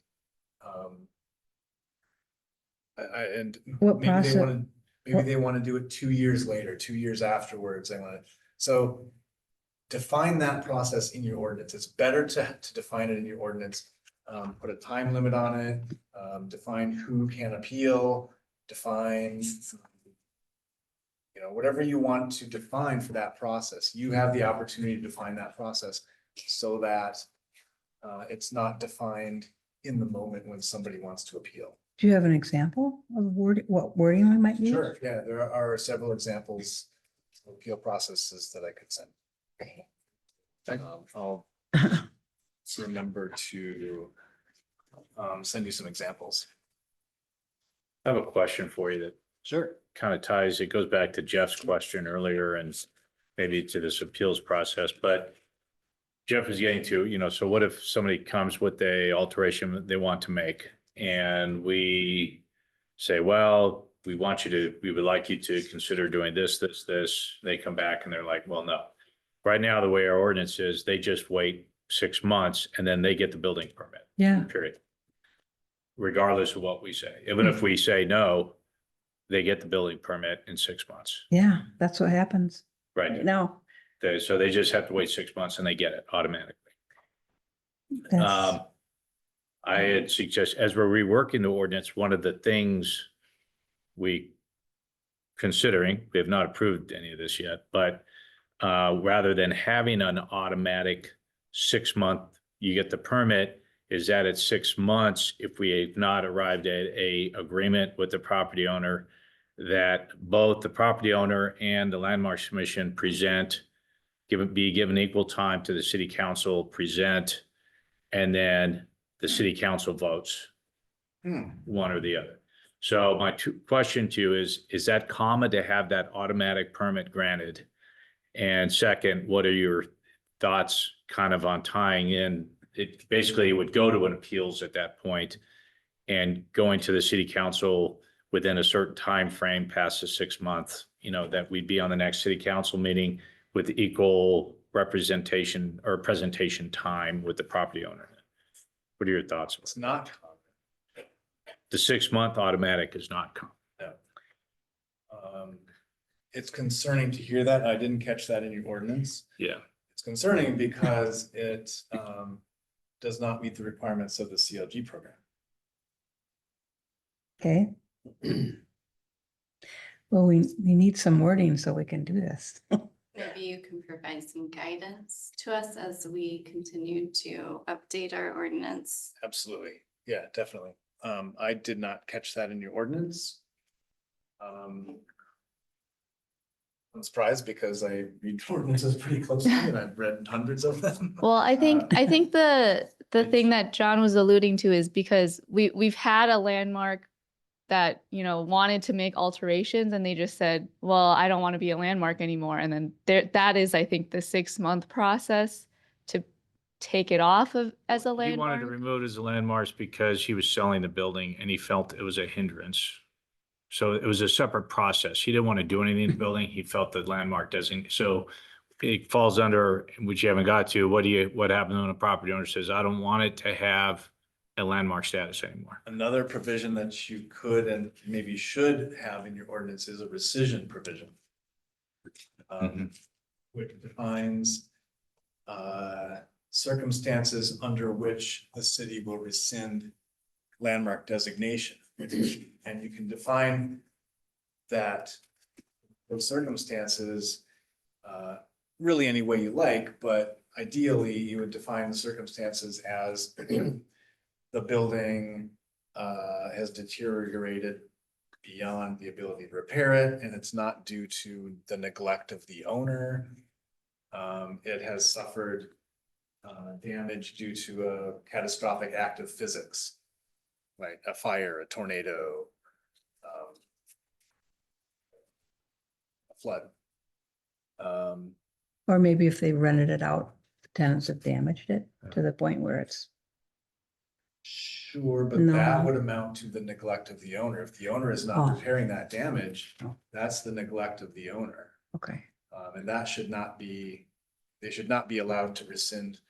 And What maybe process? they want to do it 2 years later, 2 years afterwards. They want to, so define that process in your ordinance. It's better to define it in your ordinance. Put a time limit on it, define who can appeal, define, whatever you want to define for that process. You have the opportunity to define that process so that it's not defined in the moment when somebody wants to appeal. Do you have an example of what wording we might use? Sure, yeah, there are several examples of appeal processes that I could send. Okay. I'll remember to send you some examples. I have a question for you that Sure. kind of ties, it goes back to Jeff's question earlier and maybe to this appeals process, but Jeff is getting to, so what if somebody comes with a alteration that they want to make and we say, well, we would like you to consider doing this. They come back and they're like, well, no. Right now, the way our ordinance is, they just wait 6 months and then they get the building permit. Yeah. Period. Regardless of what we say. Even if we say no, they get the building permit in 6 months. Yeah, that's what happens. Right. No. So they just have to wait 6 months and they get it automatically. That's, I had suggested, as we're reworking the ordinance, one of the things we have not approved any of this yet, but rather than having an automatic 6 month, you get the permit, is that at 6 months, if we have not arrived at a agreement with the property owner, that both the property owner and the Landmarks Commission be given equal time to the city council, present, and then the city council votes one or the other. So my question to you is that common to have that automatic permit granted? And second, what are your thoughts kind of on tying in? It basically would go to an appeals at that point and going to the city council within a certain time frame past the 6 months, that we'd be on the next city council meeting with equal representation or presentation time with the property owner. What are your thoughts? It's not common. The 6 month automatic is not common. it's concerning to hear that. I didn't catch that in your ordinance. Yeah. It's concerning because it does not meet the requirements of the CLG program. Okay. Well, we need some wording so we can do this. Maybe you can provide some guidance to us as we continue to update our ordinance. Absolutely. Yeah, definitely. I did not catch that in your ordinance. I'm surprised because I read ordinances pretty closely and I've read hundreds of them. Well, I think the thing that John was alluding to is because we've had a landmark that, you know, wanted to make alterations and they just said, well, I don't want to be a landmark anymore. And then that is, I think, the 6-month process to take it off of as a He wanted to landmark. remove it as a landmark because he was selling the building and he felt it was a hindrance. So it was a separate process. He didn't want to do anything in the building. He felt the landmark doesn't, so it falls under, which you haven't got to, what happens when a property owner says, I don't want it to have a landmark status anymore? Another provision that you could and maybe should have in your ordinance is a rescission provision. Which defines circumstances under which the city will rescind landmark designation. And you can define that those circumstances really any way you like, but ideally you would define the circumstances as the building has deteriorated beyond the ability to repair it, and it's not due to the neglect of the owner. It has suffered damage due to a catastrophic act of physics, like a fire, a tornado, a flood. Or maybe if they rented it out, the tenants have damaged it to the point where it's, Sure, but No. that would amount to the neglect of the owner. If the owner is not Oh. repairing that damage, Oh. that's the neglect of the owner. okay. And that should not be, they should not be allowed to rescind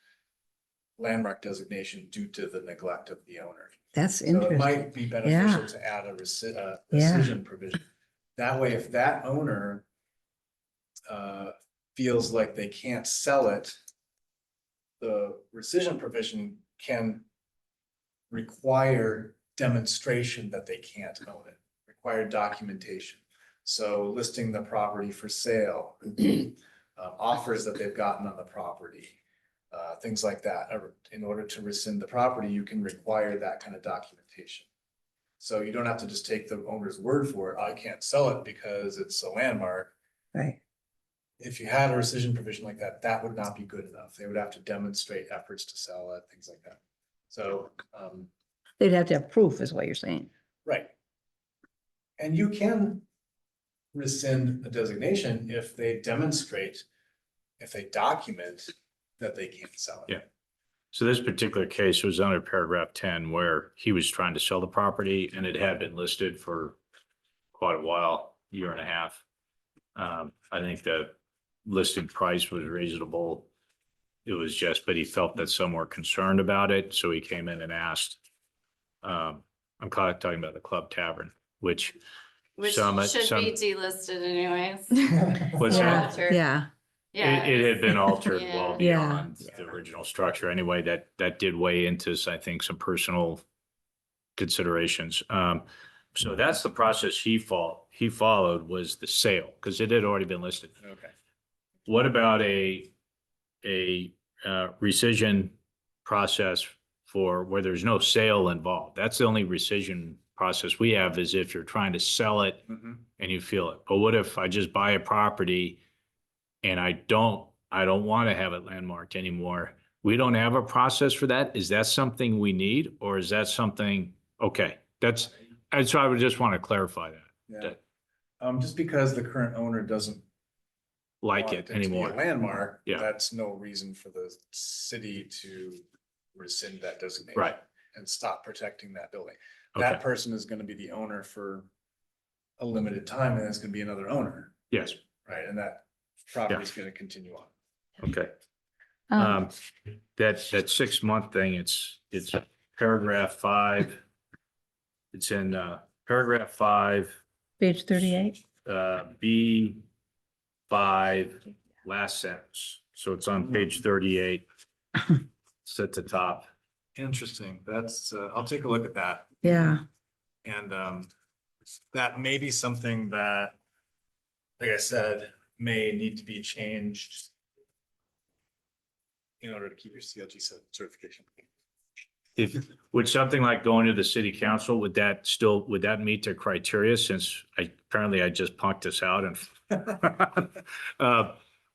landmark designation due to the neglect of the owner. That's So it interesting. might be beneficial Yeah. to add a Yeah. rescission provision. That way, if that owner feels like they can't sell it, the rescission provision can require demonstration that they can't own it, require documentation. So listing the property for sale, offers that they've gotten on the property, things like that. In order to rescind the property, you can require that kind of documentation. So you don't have to just take the owner's word for it. I can't sell it because it's a landmark. Right. If you had a rescission provision like that, that would not be good enough. They would have to demonstrate efforts to sell it, things like that. So, They'd have to have proof is what you're saying. right. And you can rescind a designation if they demonstrate, if they document that they can't sell it. Yeah. So this particular case was under paragraph 10 where he was trying to sell the property and it had been listed for quite a while, year and a half. I think the listing price was reasonable. It was just, but he felt that some were concerned about it, so he came in and asked. I'm talking about the Club Tavern, which Which some should some be delisted anyways. was Yeah, altered. yeah, Yeah. it had been altered well Yeah. beyond the original structure anyway. That did weigh into, I think, some personal considerations. So that's the process he followed was the sale because it had already been listed. Okay. What about a rescission process for where there's no sale involved? That's the only rescission process we have is if you're trying to sell it Mhm. and you feel it. But what if I just buy a property and I don't want to have it landmarked anymore? We don't have a process for that. Is that something we need or is that something, okay, so I would just want to clarify that. Yeah. Just because the current owner doesn't Like want it to be a anymore. landmark, Yeah. that's no reason for the city to rescind that designation. Right. And stop protecting that building. Okay. That person is gonna be the owner for a limited time, and there's gonna be another owner, Yes. right? And that property is gonna continue on. Okay. Um, That 6-month thing, it's paragraph 5. It's in paragraph 5, page 38. B 5, last sentence. So it's on page 38. It's at the top. Interesting. That's, I'll take a look at that. Yeah, And that may be something that, like I said, may need to be changed in order to keep your CLG certification. If, would something like going to the city council, would that meet their criteria, since apparently I just punked this out and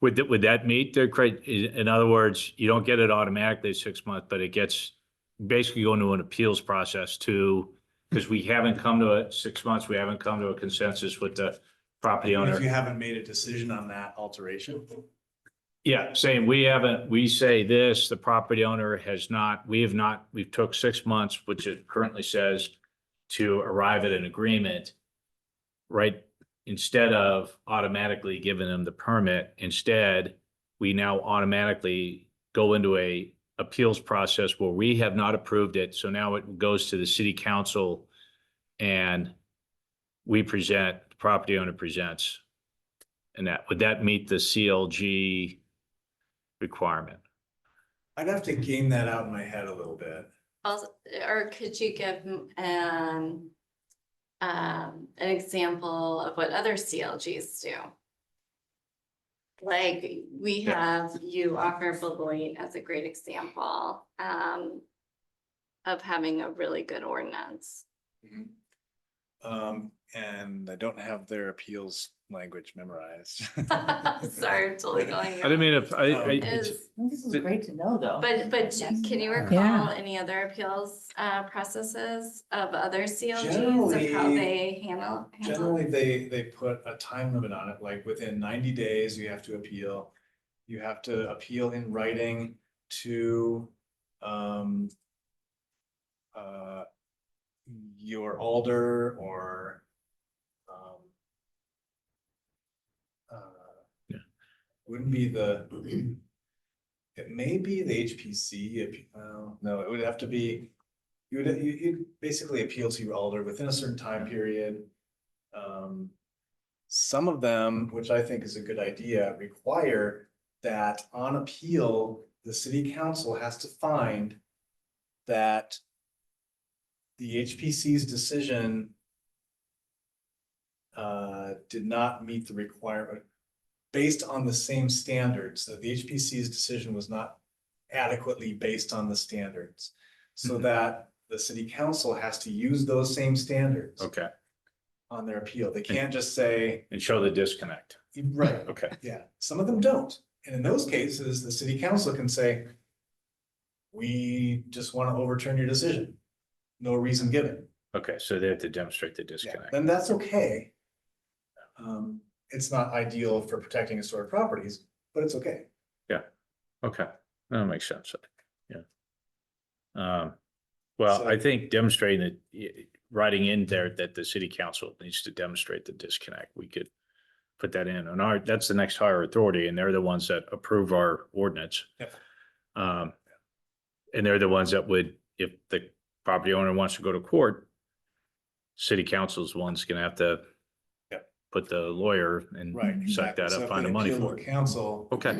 would that meet their in other words, you don't get it automatically 6 months, but it gets basically going to an appeals process too, because we haven't come to it 6 months, we haven't come to a consensus with the property Even if owner. you haven't made a decision on that alteration. Yeah, saying we say this, the property owner has not, we took 6 months, which it currently says, to arrive at an agreement. Right, instead of automatically giving them the permit, instead, we now automatically go into a appeals process where we have not approved it, so now it goes to the city council and we present, the property owner presents. And would that meet the CLG requirement? I'd have to game that out in my head a little bit. Also, or could you give an example of what other CLGs do? Like, we Yeah. have, you offer Beloit as a great example of having a really good ordinance. And I don't have their appeals language memorized. Sorry, I'm totally going. I didn't mean if Is, This is great to know, though. but can you recall Yeah. any other appeals processes of other CLGs of Generally- how they handle? Generally, they put a time limit on it, like within 90 days, you have to appeal. You have to appeal in writing to your alder or Yeah. wouldn't be the, it may be the HPC, no, it would have to be, you'd basically appeal to your alder within a certain time period. Some of them, which I think is a good idea, require that on appeal, the city council has to find that the HPC's decision did not meet the requirement based on the same standards, that the HPC's decision was not adequately based on the standards. So Mhm. that the city council has to use those same standards Okay, on their appeal. They can't just say, and show the disconnect. right, Okay, yeah, some of them don't. And in those cases, the city council can say, we just want to overturn your decision. No reason given. okay, so they have to demonstrate the Yeah, disconnect. then that's okay. It's not ideal for protecting historic properties, but it's okay. Okay, that makes sense. Yeah. Well, So- I think demonstrating that, writing in there that the city council needs to demonstrate the disconnect, we could put that in on that's the next higher authority, and they're the ones that approve our ordinance. Yep. And they're the ones that would, if the property owner wants to go to court, city council's one's gonna have to Yep. put the lawyer and Right. suck exactly. that So up, if find they the money appeal to for the it. Council. Okay.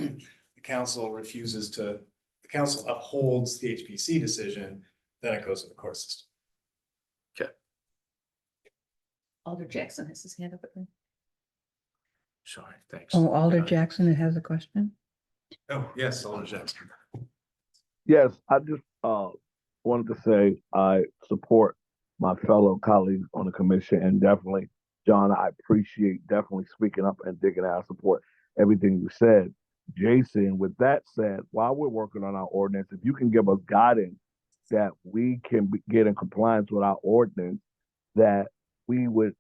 The council the council upholds the HPC decision, then it goes to the court system. Alder Jackson has his hand up. Sorry, thanks. oh, Alder Jackson has a question. Oh, yes, Alder Jackson. Yes, I just wanted to say I support my fellow colleagues on the commission, and definitely, John, I appreciate definitely speaking up and digging out. I support everything you said. Jason, with that said, while we're working on our ordinance, if you can give us guidance that we can get in compliance with our ordinance, that we would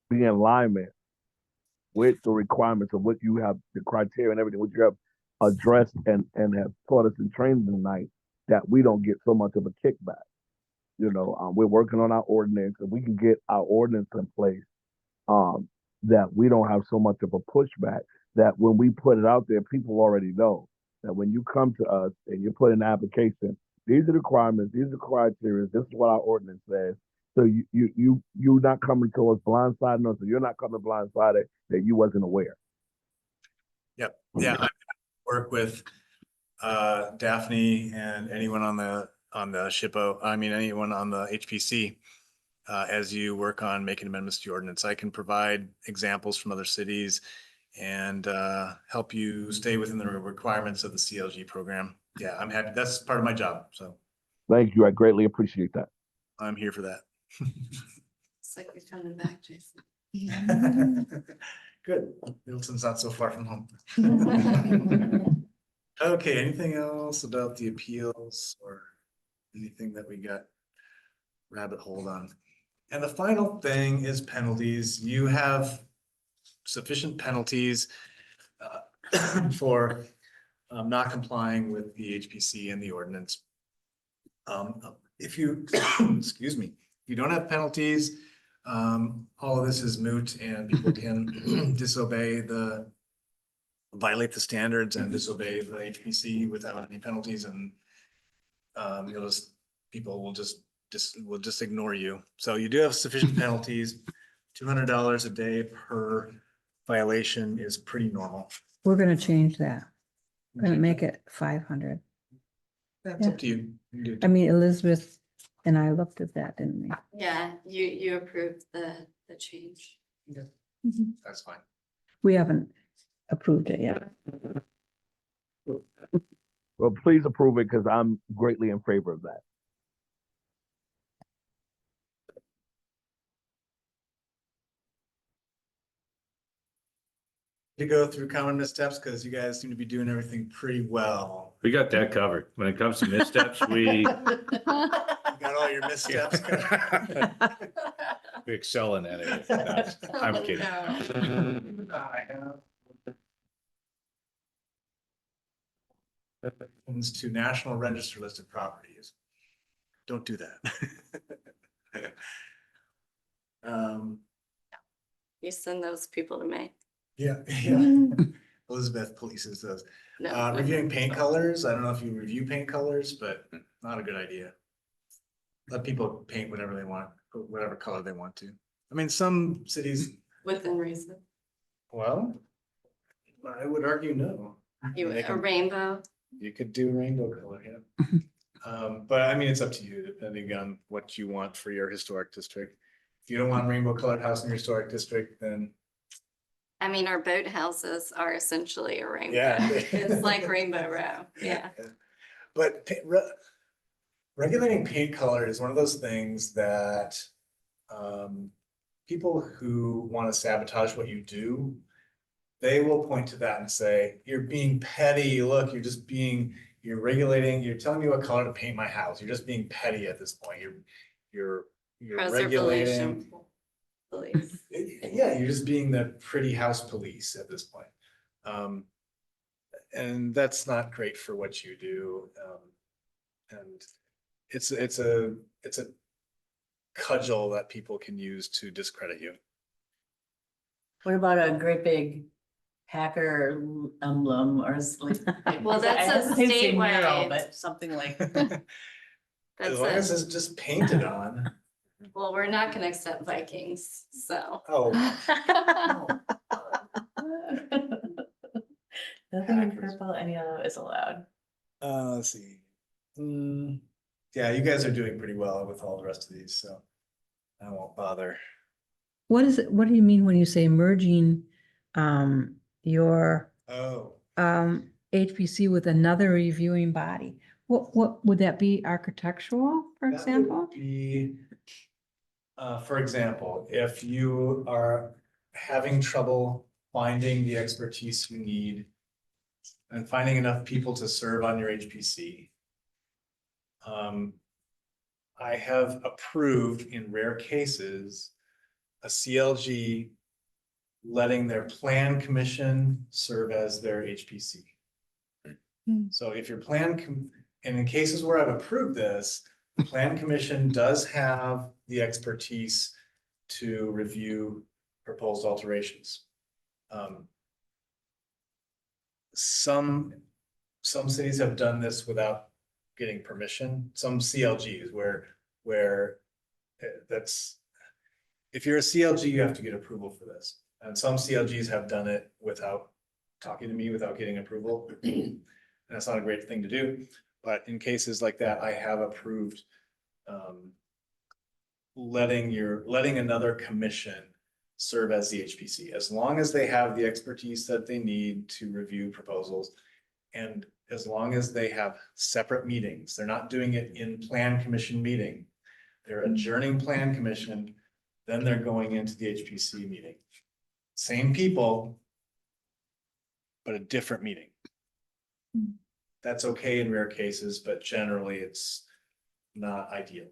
be in alignment with the requirements of what you have, the criteria and everything, what you have addressed and have taught us in training tonight, that we don't get so much of a kickback. You know, we're working on our ordinance, and we can get our ordinance in place, that we don't have so much of a pushback, that when we put it out there, people already know that when you come to us and you put in an application, these are the requirements, these are the criteria, this is what our ordinance says. So you're not coming to us blindsiding us, or you're not coming blindsided that you wasn't aware. Yep, yeah, I work with Daphne and anyone on the SHPO, I mean, anyone on the HPC. As you work on making amendments to your ordinance, I can provide examples from other cities and help you stay within the requirements of the CLG program. Yeah, I'm happy. That's part of my job, so Thank you. I greatly appreciate that. I'm here for that. It's like we're coming back, Jason. Good. Middleton's not so far from home. Okay, anything else about the appeals or anything that we got rabbit hole on? And the final thing is penalties. You have sufficient penalties for not complying with the HPC and the ordinance. If you, excuse me, if you don't have penalties, all of this is moot and people can violate the standards and disobey the HPC without any penalties, and people will just ignore you. So you do have sufficient penalties. $200 a day per violation is pretty normal. We're gonna change that. We're gonna make it 500. That's up to you. You can do it. I mean, Elizabeth and I looked at that, didn't we? Yeah, you approved the change. That's fine. We haven't approved it yet. Well, please approve it because I'm greatly in favor of that. To go through common missteps because you guys seem to be doing everything pretty well. We got that covered. When it comes to missteps, we You got all your missteps covered. we excel in that area. No, I'm kidding. Happens to National Register listed properties. Don't do that. You send those people to me. Yeah. Elizabeth polices those. No. Reviewing paint colors. I don't know if you review paint colors, but not a good idea. Let people paint whatever they want, whatever color they want to. I mean, some cities, Within reason. well, I would argue no. You, They a can- rainbow. You could do rainbow color, yeah. But I mean, it's up to you, depending on what you want for your historic district. If you don't want rainbow colored house in your historic district, then I mean, our boathouses are essentially a rainbow. Yeah. It's like Rainbow Row, yeah. But regulating paint color is one of those things that people who want to sabotage what you do, they will point to that and say, you're being petty. Look, you're regulating, you're telling me what color to paint my house. You're just being petty at this point. You're regulating. Preservation police. Yeah, you're just being the pretty house police at this point. And that's not great for what you do. And it's a cudgel that people can use to discredit you. What about a great big Packer emblem or like? Well, that's I a didn't say mural, statewide. But something like. As That's long as it. it's just painted on. Well, we're not gonna accept Vikings, so. Oh, Nothing in Packers. purple, any other is allowed. let's see. Yeah, you guys are doing pretty well with all the rest of these, so I won't bother. What is it, what do you mean when you say merging your Oh, HPC with another reviewing body? What would that be, architectural, for that would example? be, for example, if you are having trouble finding the expertise you need and finding enough people to serve on your HPC. I have approved in rare cases, a CLG letting their plan commission serve as their HPC. So if your and in cases where I've approved this, the plan commission does have the expertise to review proposed alterations. Some cities have done this without getting permission, some CLGs where that's, if you're a CLG, you have to get approval for this. And some CLGs have done it without talking to me without getting approval. And that's not a great thing to do, but in cases like that, I have approved letting another commission serve as the HPC, as long as they have the expertise that they need to review proposals. And as long as they have separate meetings, they're not doing it in plan commission meeting. They're adjourning plan commission, then they're going into the HPC meeting. Same people, but a different meeting. That's okay in rare cases, but generally it's not ideal.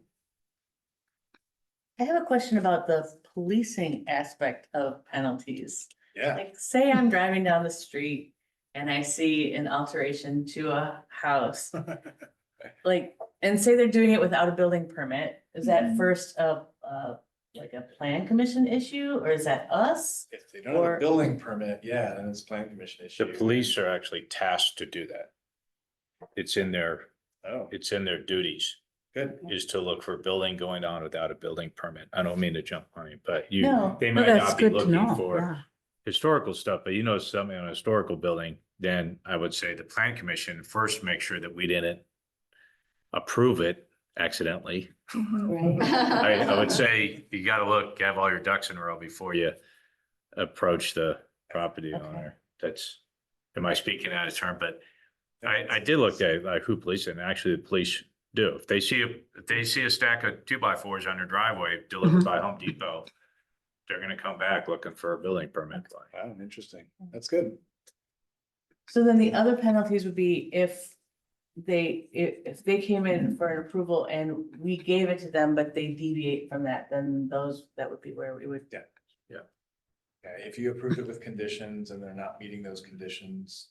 I have a question about the policing aspect of penalties. Yeah, Like, say I'm driving down the street and I see an alteration to a house. Like, and say they're doing it without a building permit, is that first like a plan commission issue, or is that us? if they don't have Or- a building permit, yeah, then it's plan commission The issue. police are actually tasked to do that. It's in their Oh, duties, good. is to look for building going on without a building permit. I don't mean to jump on you, but you, No, they Well, might that's not be good to looking know, for yeah. historical stuff, but you know, something on a historical building, then I would say the plan commission first make sure that we didn't approve it accidentally. Right. I would say you gotta look, have all your ducks in a row before you approach the property Okay. owner. That's, am I speaking out of turn? But I did look at like who police, and actually the police do. If they see a stack of 2x4s on their driveway delivered by Home Depot, they're gonna come back looking for a building permit. Wow, interesting. That's good. So then the other penalties would be if they came in for an approval and we gave it to them, but they deviate from that, then that would be where we would. Yeah, if you approved it with conditions and they're not meeting those conditions.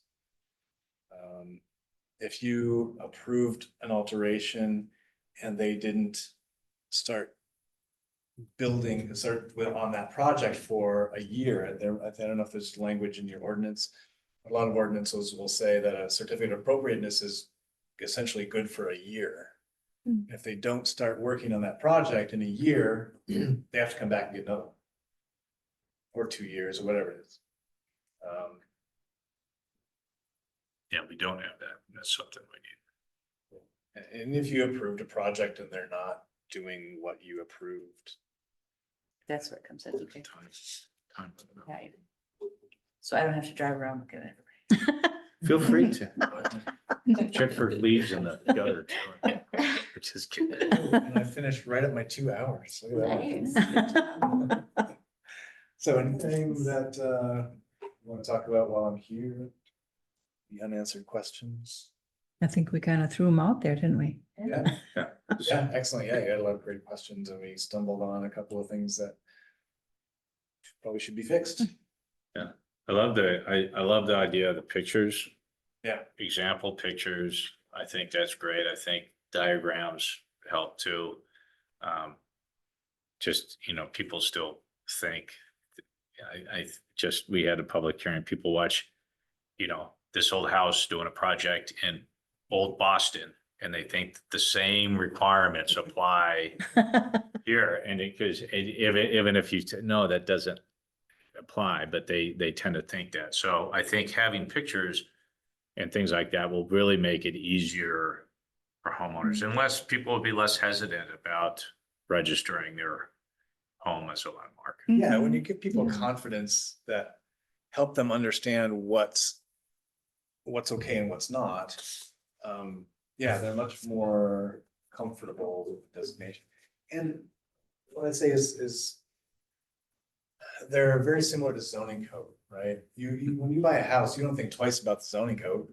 If you approved an alteration and they didn't start on that project for a year, I don't know if there's language in your ordinance. A lot of ordinances will say that a certificate of appropriateness is essentially good for a year. If they don't start working on that project in a year, they have to come back and get another one. Or 2 years, or whatever it is. Yeah, we don't have that. That's something we need. And if you approved a project and they're not doing what you approved. That's where it comes in. Okay. Time. Right. So I don't have to drive around looking at everybody. Feel free to check for leaves in the gutter. Just kidding. And I finished right at my 2 hours. Look at that. So anything that you want to talk about while I'm here? The unanswered questions? I think we kind of threw them out there, didn't we? Yeah, yeah, excellent. Yeah, you had a lot of great questions and we stumbled on a couple of things that probably should be fixed. I love the idea of the pictures. Yeah. Example pictures. I think that's great. I think diagrams help too. Just, people still think, we had a public hearing, people watch, this old house doing a project in old Boston, and they think the same requirements apply here. And because even if you, no, that doesn't apply, but they tend to think that. So I think having pictures and things like that will really make it easier for homeowners, unless people will be less hesitant about registering their home as a landmark. Yeah, when you give people confidence that help them understand what's okay and what's not. Yeah, they're much more comfortable with the designation. And what I'd say is they're very similar to zoning code, right? When you buy a house, you don't think twice about the zoning code.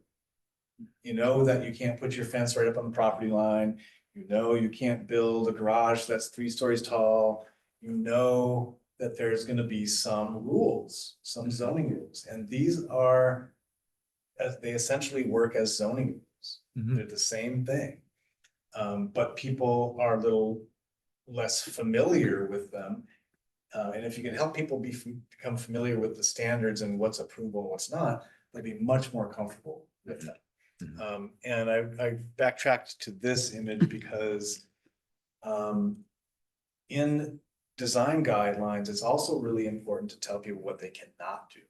You know that you can't put your fence right up on the property line. You know you can't build a garage that's 3 stories tall. You know that there's going to be some rules, some zoning rules, and these are, they essentially work as zoning rules. They're the same thing, but people are a little less familiar with them. And if you can help people become familiar with the standards and what's approvable and what's not, they'll be much more comfortable with them. And I backtracked to this image because in design guidelines, it's also really important to tell people what they cannot do.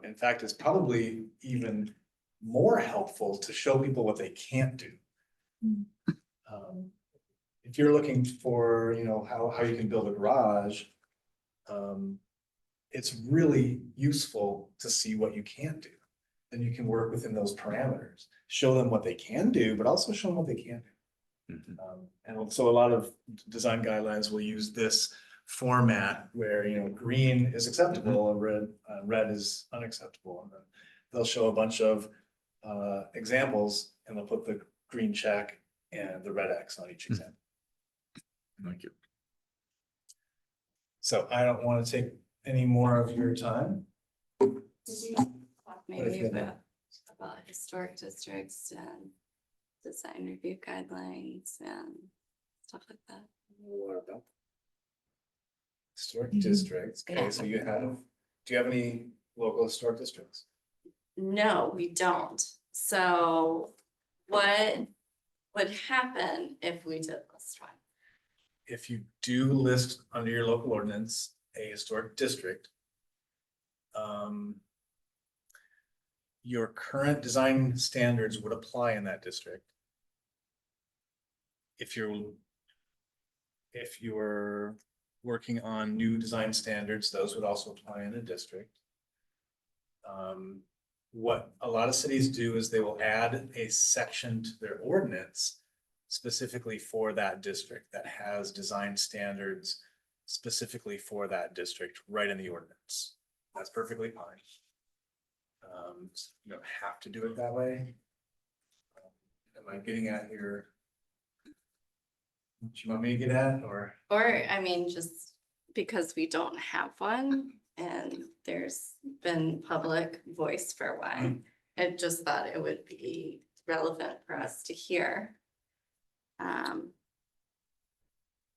In fact, it's probably even more helpful to show people what they can't do. If you're looking for, you know, how you can build a garage, it's really useful to see what you can't do. Then you can work within those parameters, show them what they can do, but also show them what they can't do. And so a lot of design guidelines will use this format where, you know, green is acceptable and red is unacceptable. And then they'll show a bunch of examples and they'll put the green check and the red X on each example. Thank you. So I don't want to take any more of your time. Did you talk if maybe you have about historic districts and design review guidelines and stuff like that? What about historic districts? Okay, Yeah. so you have, do you have any local historic districts? No, we don't. So what would happen if we did this one? If you do list under your local ordinance a historic district, your current design standards would apply in that district. If you're working on new design standards, those would also apply in a district. What a lot of cities do is they will add a section to their ordinance specifically for that district that has design standards specifically for that district right in the ordinance. That's perfectly fine. You don't have to do it that way. Am I getting at your, what you want me to get at, or? Or, I mean, just because we don't have one and there's been public voice for a while, I just thought it would be relevant for us to hear.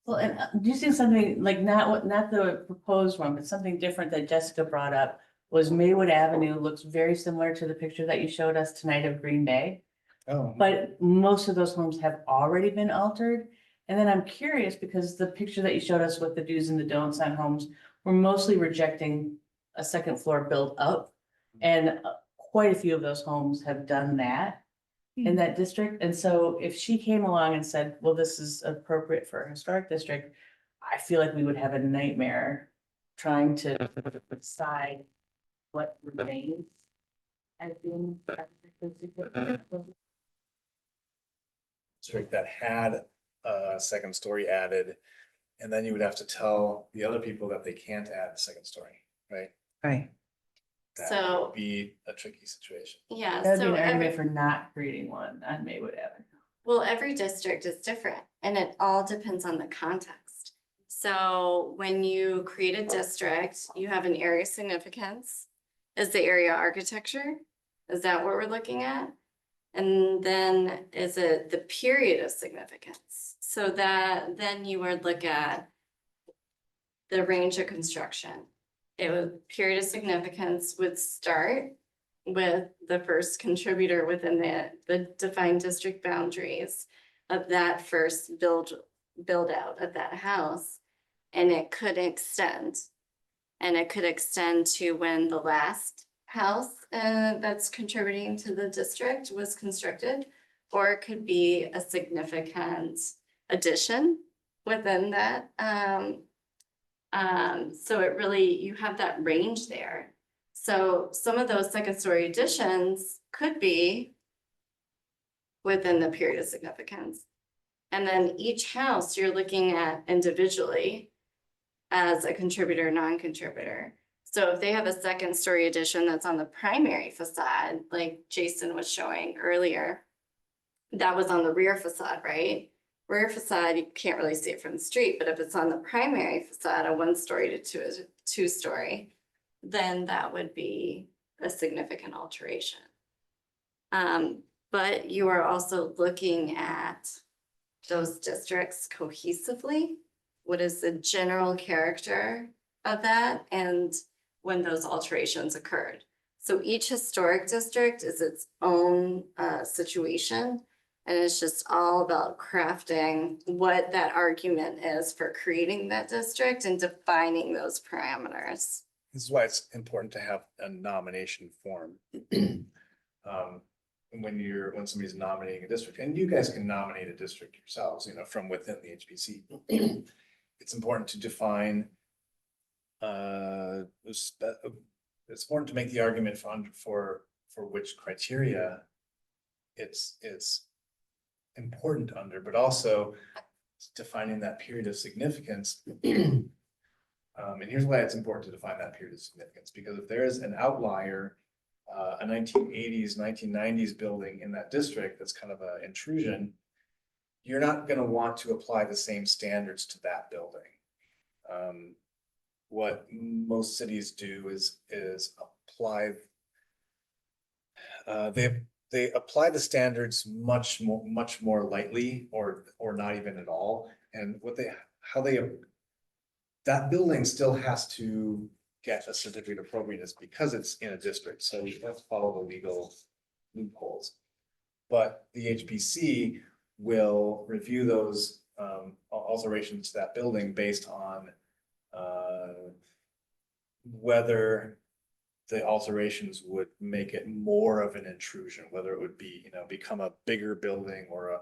Well, and do you see something like not the proposed one, but something different that Jessica brought up was Maywood Avenue looks very similar to the picture that you showed us tonight of Green Bay. Oh. But most of those homes have already been altered. And then I'm curious because the picture that you showed us with the do's and the don'ts on homes, we're mostly rejecting a second floor build up. And quite a few of those homes have done that in that district. And so if she came along and said, well, this is appropriate for a historic district, I feel like we would have a nightmare trying to decide what remains as being District that had a second story added, and then you would have to tell the other people that they can't add the second story, right? right. That So- would be a tricky situation. Yeah, That'd be so an argument every, for not creating one on Maywood Avenue. well, every district is different and it all depends on the context. So when you create a district, you have an area of significance. Is the area architecture? Is that what we're looking at? And then is it the period of significance? So that then you would look at the range of construction. It would, period of significance would start with the first contributor within the defined district boundaries of that first build out of that house. And it could extend. And it could extend to when the last house that's contributing to the district was constructed, or it could be a significant addition within that. So it really, you have that range there. So some of those second story additions could be within the period of significance. And then each house you're looking at individually as a contributor, non-contributor. So if they have a second story addition that's on the primary facade, like Jason was showing earlier, that was on the rear facade, right? Rear facade, you can't really see it from the street, but if it's on the primary facade, a 1 story to 2 story, then that would be a significant alteration. But you are also looking at those districts cohesively. What is the general character of that and when those alterations occurred? So each historic district is its own situation. And it's just all about crafting what that argument is for creating that district and defining those parameters. This is why it's important to have a nomination form. When somebody's nominating a district, and you guys can nominate a district yourselves, from within the HPC. It's important to define. It's important to make the argument for which criteria it's important under, but also defining that period of significance. And here's why it's important to define that period of significance, because if there is an outlier, a 1980s, 1990s building in that district that's kind of an intrusion, you're not going to want to apply the same standards to that building. What most cities do is apply. They apply the standards much more lightly, or not even at all. And that building still has to get a certificate of appropriateness because it's in a district. So you have to follow the legal loopholes. But the HPC will review those alterations to that building based on whether the alterations would make it more of an intrusion, whether it would be, become a bigger building or a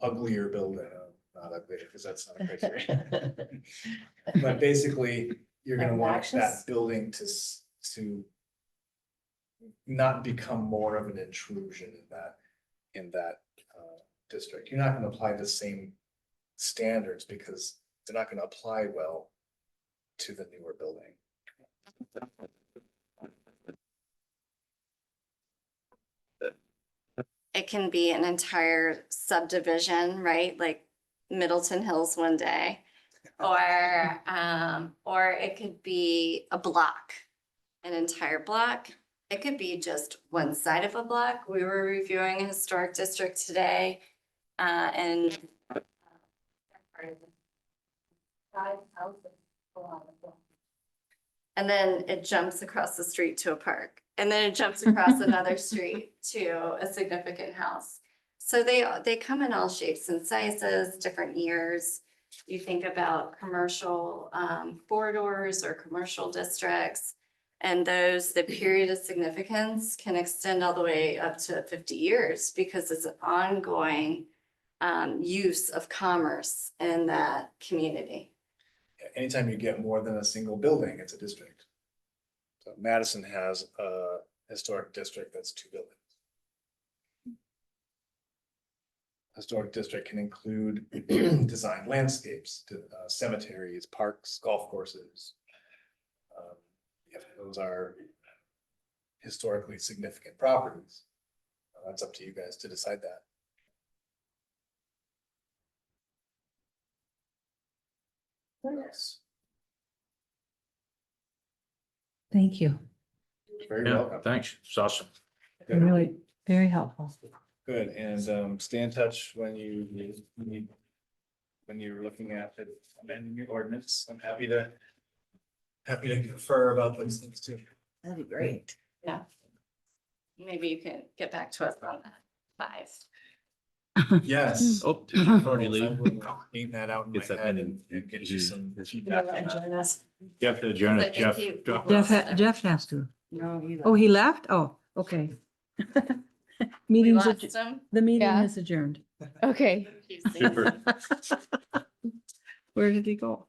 uglier building. Not ugly, because that's not a criteria. But basically, you're going to want that Obnoxious? building to not become more of an intrusion in that district. You're not going to apply the same standards because they're not going to apply well to the newer building. It can be an entire subdivision, right? Like Middleton Hills one day. Or it could be a block, an entire block. It could be just one side of a block. We were reviewing a historic district today, and and then it jumps across the street to a park, and then it jumps across another street to a significant house. So they come in all shapes and sizes, different years. You think about commercial corridors or commercial districts, and the period of significance can extend all the way up to 50 years because it's an ongoing use of commerce in that community. Anytime you get more than a single building, it's a district. So Madison has a historic district that's 2 buildings. Historic district can include designed landscapes, cemeteries, parks, golf courses. If those are historically significant properties, that's up to you guys to decide that. Yes. Thank you. Very Yeah, welcome. thanks. It's awesome. Good. Really, very helpful. Good, and stay in touch when you're looking at amending your ordinance. I'm happy to confer about those things too. That'd be great. Yeah. Maybe you can get back to us on that 5. Yes. Oh, did you already I leave? will aim that out in my Gets that head in- and get you some You feedback. know, on that. join us. You have to adjourn So it, Jeff. if you- Drop Jeff has to. No, you. Oh, he left? Oh, okay. We Meeting's, lost adj- them. the meeting Yeah. is adjourned. Okay. Super. Where did he go?